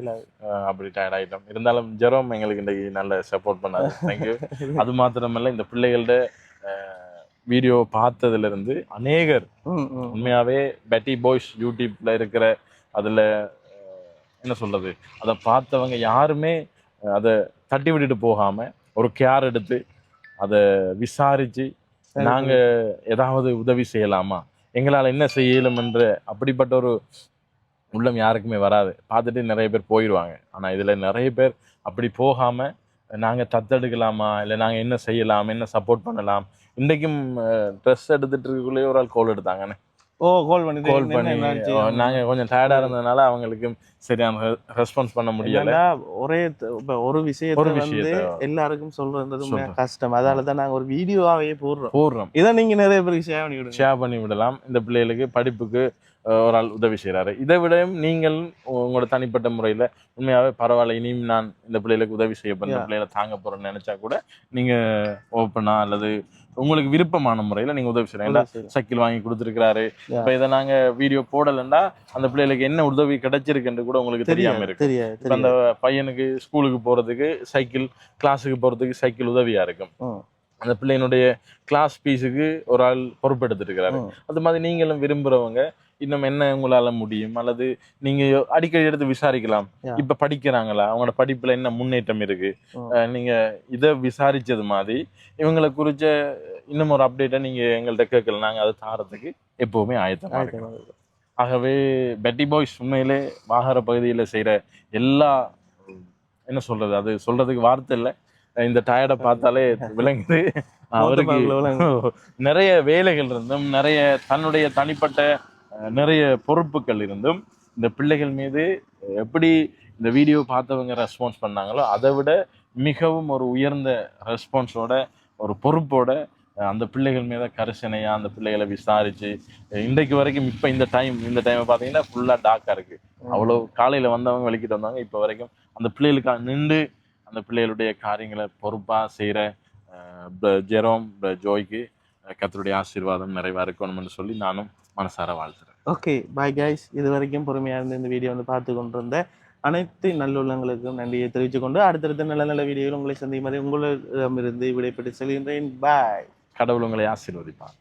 அப்படி டயர்ட் ஆகிட்டோம். இருந்தாலும் ஜெரோம் எங்களுக்கு இன்னைக்கு நல்ல சப்போர்ட் பண்ணாரு, தேங்க்யூ. அது மாத்திரமல்ல இந்த பிள்ளைகளோட வீடியோ பார்த்ததுல இருந்து அநேகர் உண்மையாவே பெட்டி பாய்ஸ் யூடியூப்ல இருக்கிற அதுல என்ன சொல்றது, அதை பார்த்தவங்க யாருமே அதை தட்டி விட்டுட்டு போகாம ஒரு கேர் எடுத்து அதை விசாரிச்சு நாங்க ஏதாவது உதவி செய்யலாமா, எங்களால் என்ன செய்யலும் என்ற அப்படிப்பட்ட ஒரு உள்ளம் யாருக்குமே வராது. பார்த்துட்டு நிறைய பேர் போயிடுவாங்க. ஆனா இதுல நிறைய பேர் அப்படி போகாம நாங்க தத்தெடுக்கலாமா, இல்லை நாங்க என்ன செய்யலாம், என்ன சப்போர்ட் பண்ணலாம். இன்றைக்கும் ட்ரெஸ் எடுத்துட்டு இருக்குள்ளே ஒரு ஆள் கால் எடுத்தாங்கண்ணே. கால் பண்ணி நாங்க கொஞ்சம் டயர்டா இருந்ததுனால அவங்களுக்கு சரியான ரெஸ்பான்ஸ் பண்ண முடியல. ஒரு விஷயத்தை எல்லாருக்கும் சொல்றது கஷ்டம். அதனாலதான் நாங்க ஒரு வீடியோவாவே போடுறோம். இதை நீங்க நிறைய பேருக்கு ஷேர் பண்ணி விடலாம். இந்த பிள்ளைகளுக்கு படிப்புக்கு ஒரு ஆள் உதவி செய்யறாரு. இதை விடவும் நீங்கள் உங்களோட தனிப்பட்ட முறையில உண்மையாவே பரவாயில்ல, இனியும் நான் இந்த பிள்ளைகளுக்கு உதவி செய்ய போறேன், இந்த பிள்ளைகளை தாங்க போறேன்னு நினைச்சா கூட நீங்க ஓப்பனா அல்லது உங்களுக்கு விருப்பமான முறையில நீங்க உதவி செய்யலாம். சைக்கிள் வாங்கி கொடுத்துருக்காரு, இப்ப இதை நாங்க வீடியோ போடலன்னா அந்த பிள்ளைகளுக்கு என்ன உதவி கிடைச்சிருக்குன்னு கூட உங்களுக்கு தெரியாம இருக்கு. இப்ப அந்த பையனுக்கு ஸ்கூலுக்கு போறதுக்கு சைக்கிள், கிளாஸுக்கு போறதுக்கு சைக்கிள் உதவியா இருக்கும். அந்த பிள்ளையினுடைய கிளாஸ் பீஸுக்கு ஒரு ஆள் பொறுப்பெடுத்துட்டு இருக்கிறாரு. அது மாதிரி நீங்களும் விரும்புறவங்க இன்னும் என்ன உங்களால முடியும், அல்லது நீங்க அடிக்கடி எடுத்து விசாரிக்கலாம். இப்ப படிக்கிறாங்களா, அவங்களோட படிப்புல என்ன முன்னேற்றம் இருக்கு, நீங்க இதை விசாரிச்சது மாதிரி இவங்களை குறிச்ச இன்னும் ஒரு அப்டேட்டை நீங்க எங்கள்கிட்ட கேட்கல, நாங்க அதை தாரத்துக்கு எப்பவுமே ஆயத்தமா இருக்கோம். ஆகவே பெட்டி பாய்ஸ் உண்மையிலே வாகர பகுதியில செய்யற எல்லா என்ன சொல்றது, அது சொல்றதுக்கு வார்த்தை இல்லை. இந்த டயர்டை பார்த்தாலே விளங்குது. அவருக்கு நிறைய வேலைகள் இருந்தும் நிறைய தன்னுடைய தனிப்பட்ட நிறைய பொறுப்புகள் இருந்தும் இந்த பிள்ளைகள் மீது எப்படி இந்த வீடியோ பார்த்தவங்க ரெஸ்பான்ஸ் பண்ணாங்களோ அதை விட மிகவும் ஒரு உயர்ந்த ரெஸ்பான்ஸோட ஒரு பொறுப்போட அந்த பிள்ளைகள் மீத கரிசனையா அந்த பிள்ளைகளை விசாரிச்சு இன்றைக்கு வரைக்கும் இப்ப இந்த டைமை பார்த்தீங்கன்னா ஃபுல்லா டார்க்கா இருக்கு. அவ்வளவு காலையில வந்தவங்க வெளிக்கிட்டு வந்தாங்க. இப்ப வரைக்கும் அந்த பிள்ளைகளுக்காக நின்று அந்த பிள்ளைகளுடைய காரியங்களை பொறுப்பா செய்யற ஜெரோம் ஜோய்க்கு கர்த்தருடைய ஆசீர்வாதம் நிறைவா இருக்கணும்னு சொல்லி நானும் மனசார வாழ்த்துறேன். Okay, bye guys. இது வரைக்கும் பொறுமையா இருந்து இந்த வீடியோ வந்து பார்த்து கொண்டிருந்த அனைத்து நல்லுள்ளங்களுக்கும் நன்றியை தெரிவித்துக் கொண்டு அடுத்தடுத்த நல்ல நல்ல வீடியோவில் உங்களை சந்திக்கும் மாதிரி உங்களிடமிருந்து விடைபெற்று செல்கின்றேன். பாய். கடவுள் உங்களை ஆசீர்வதிப்பார்.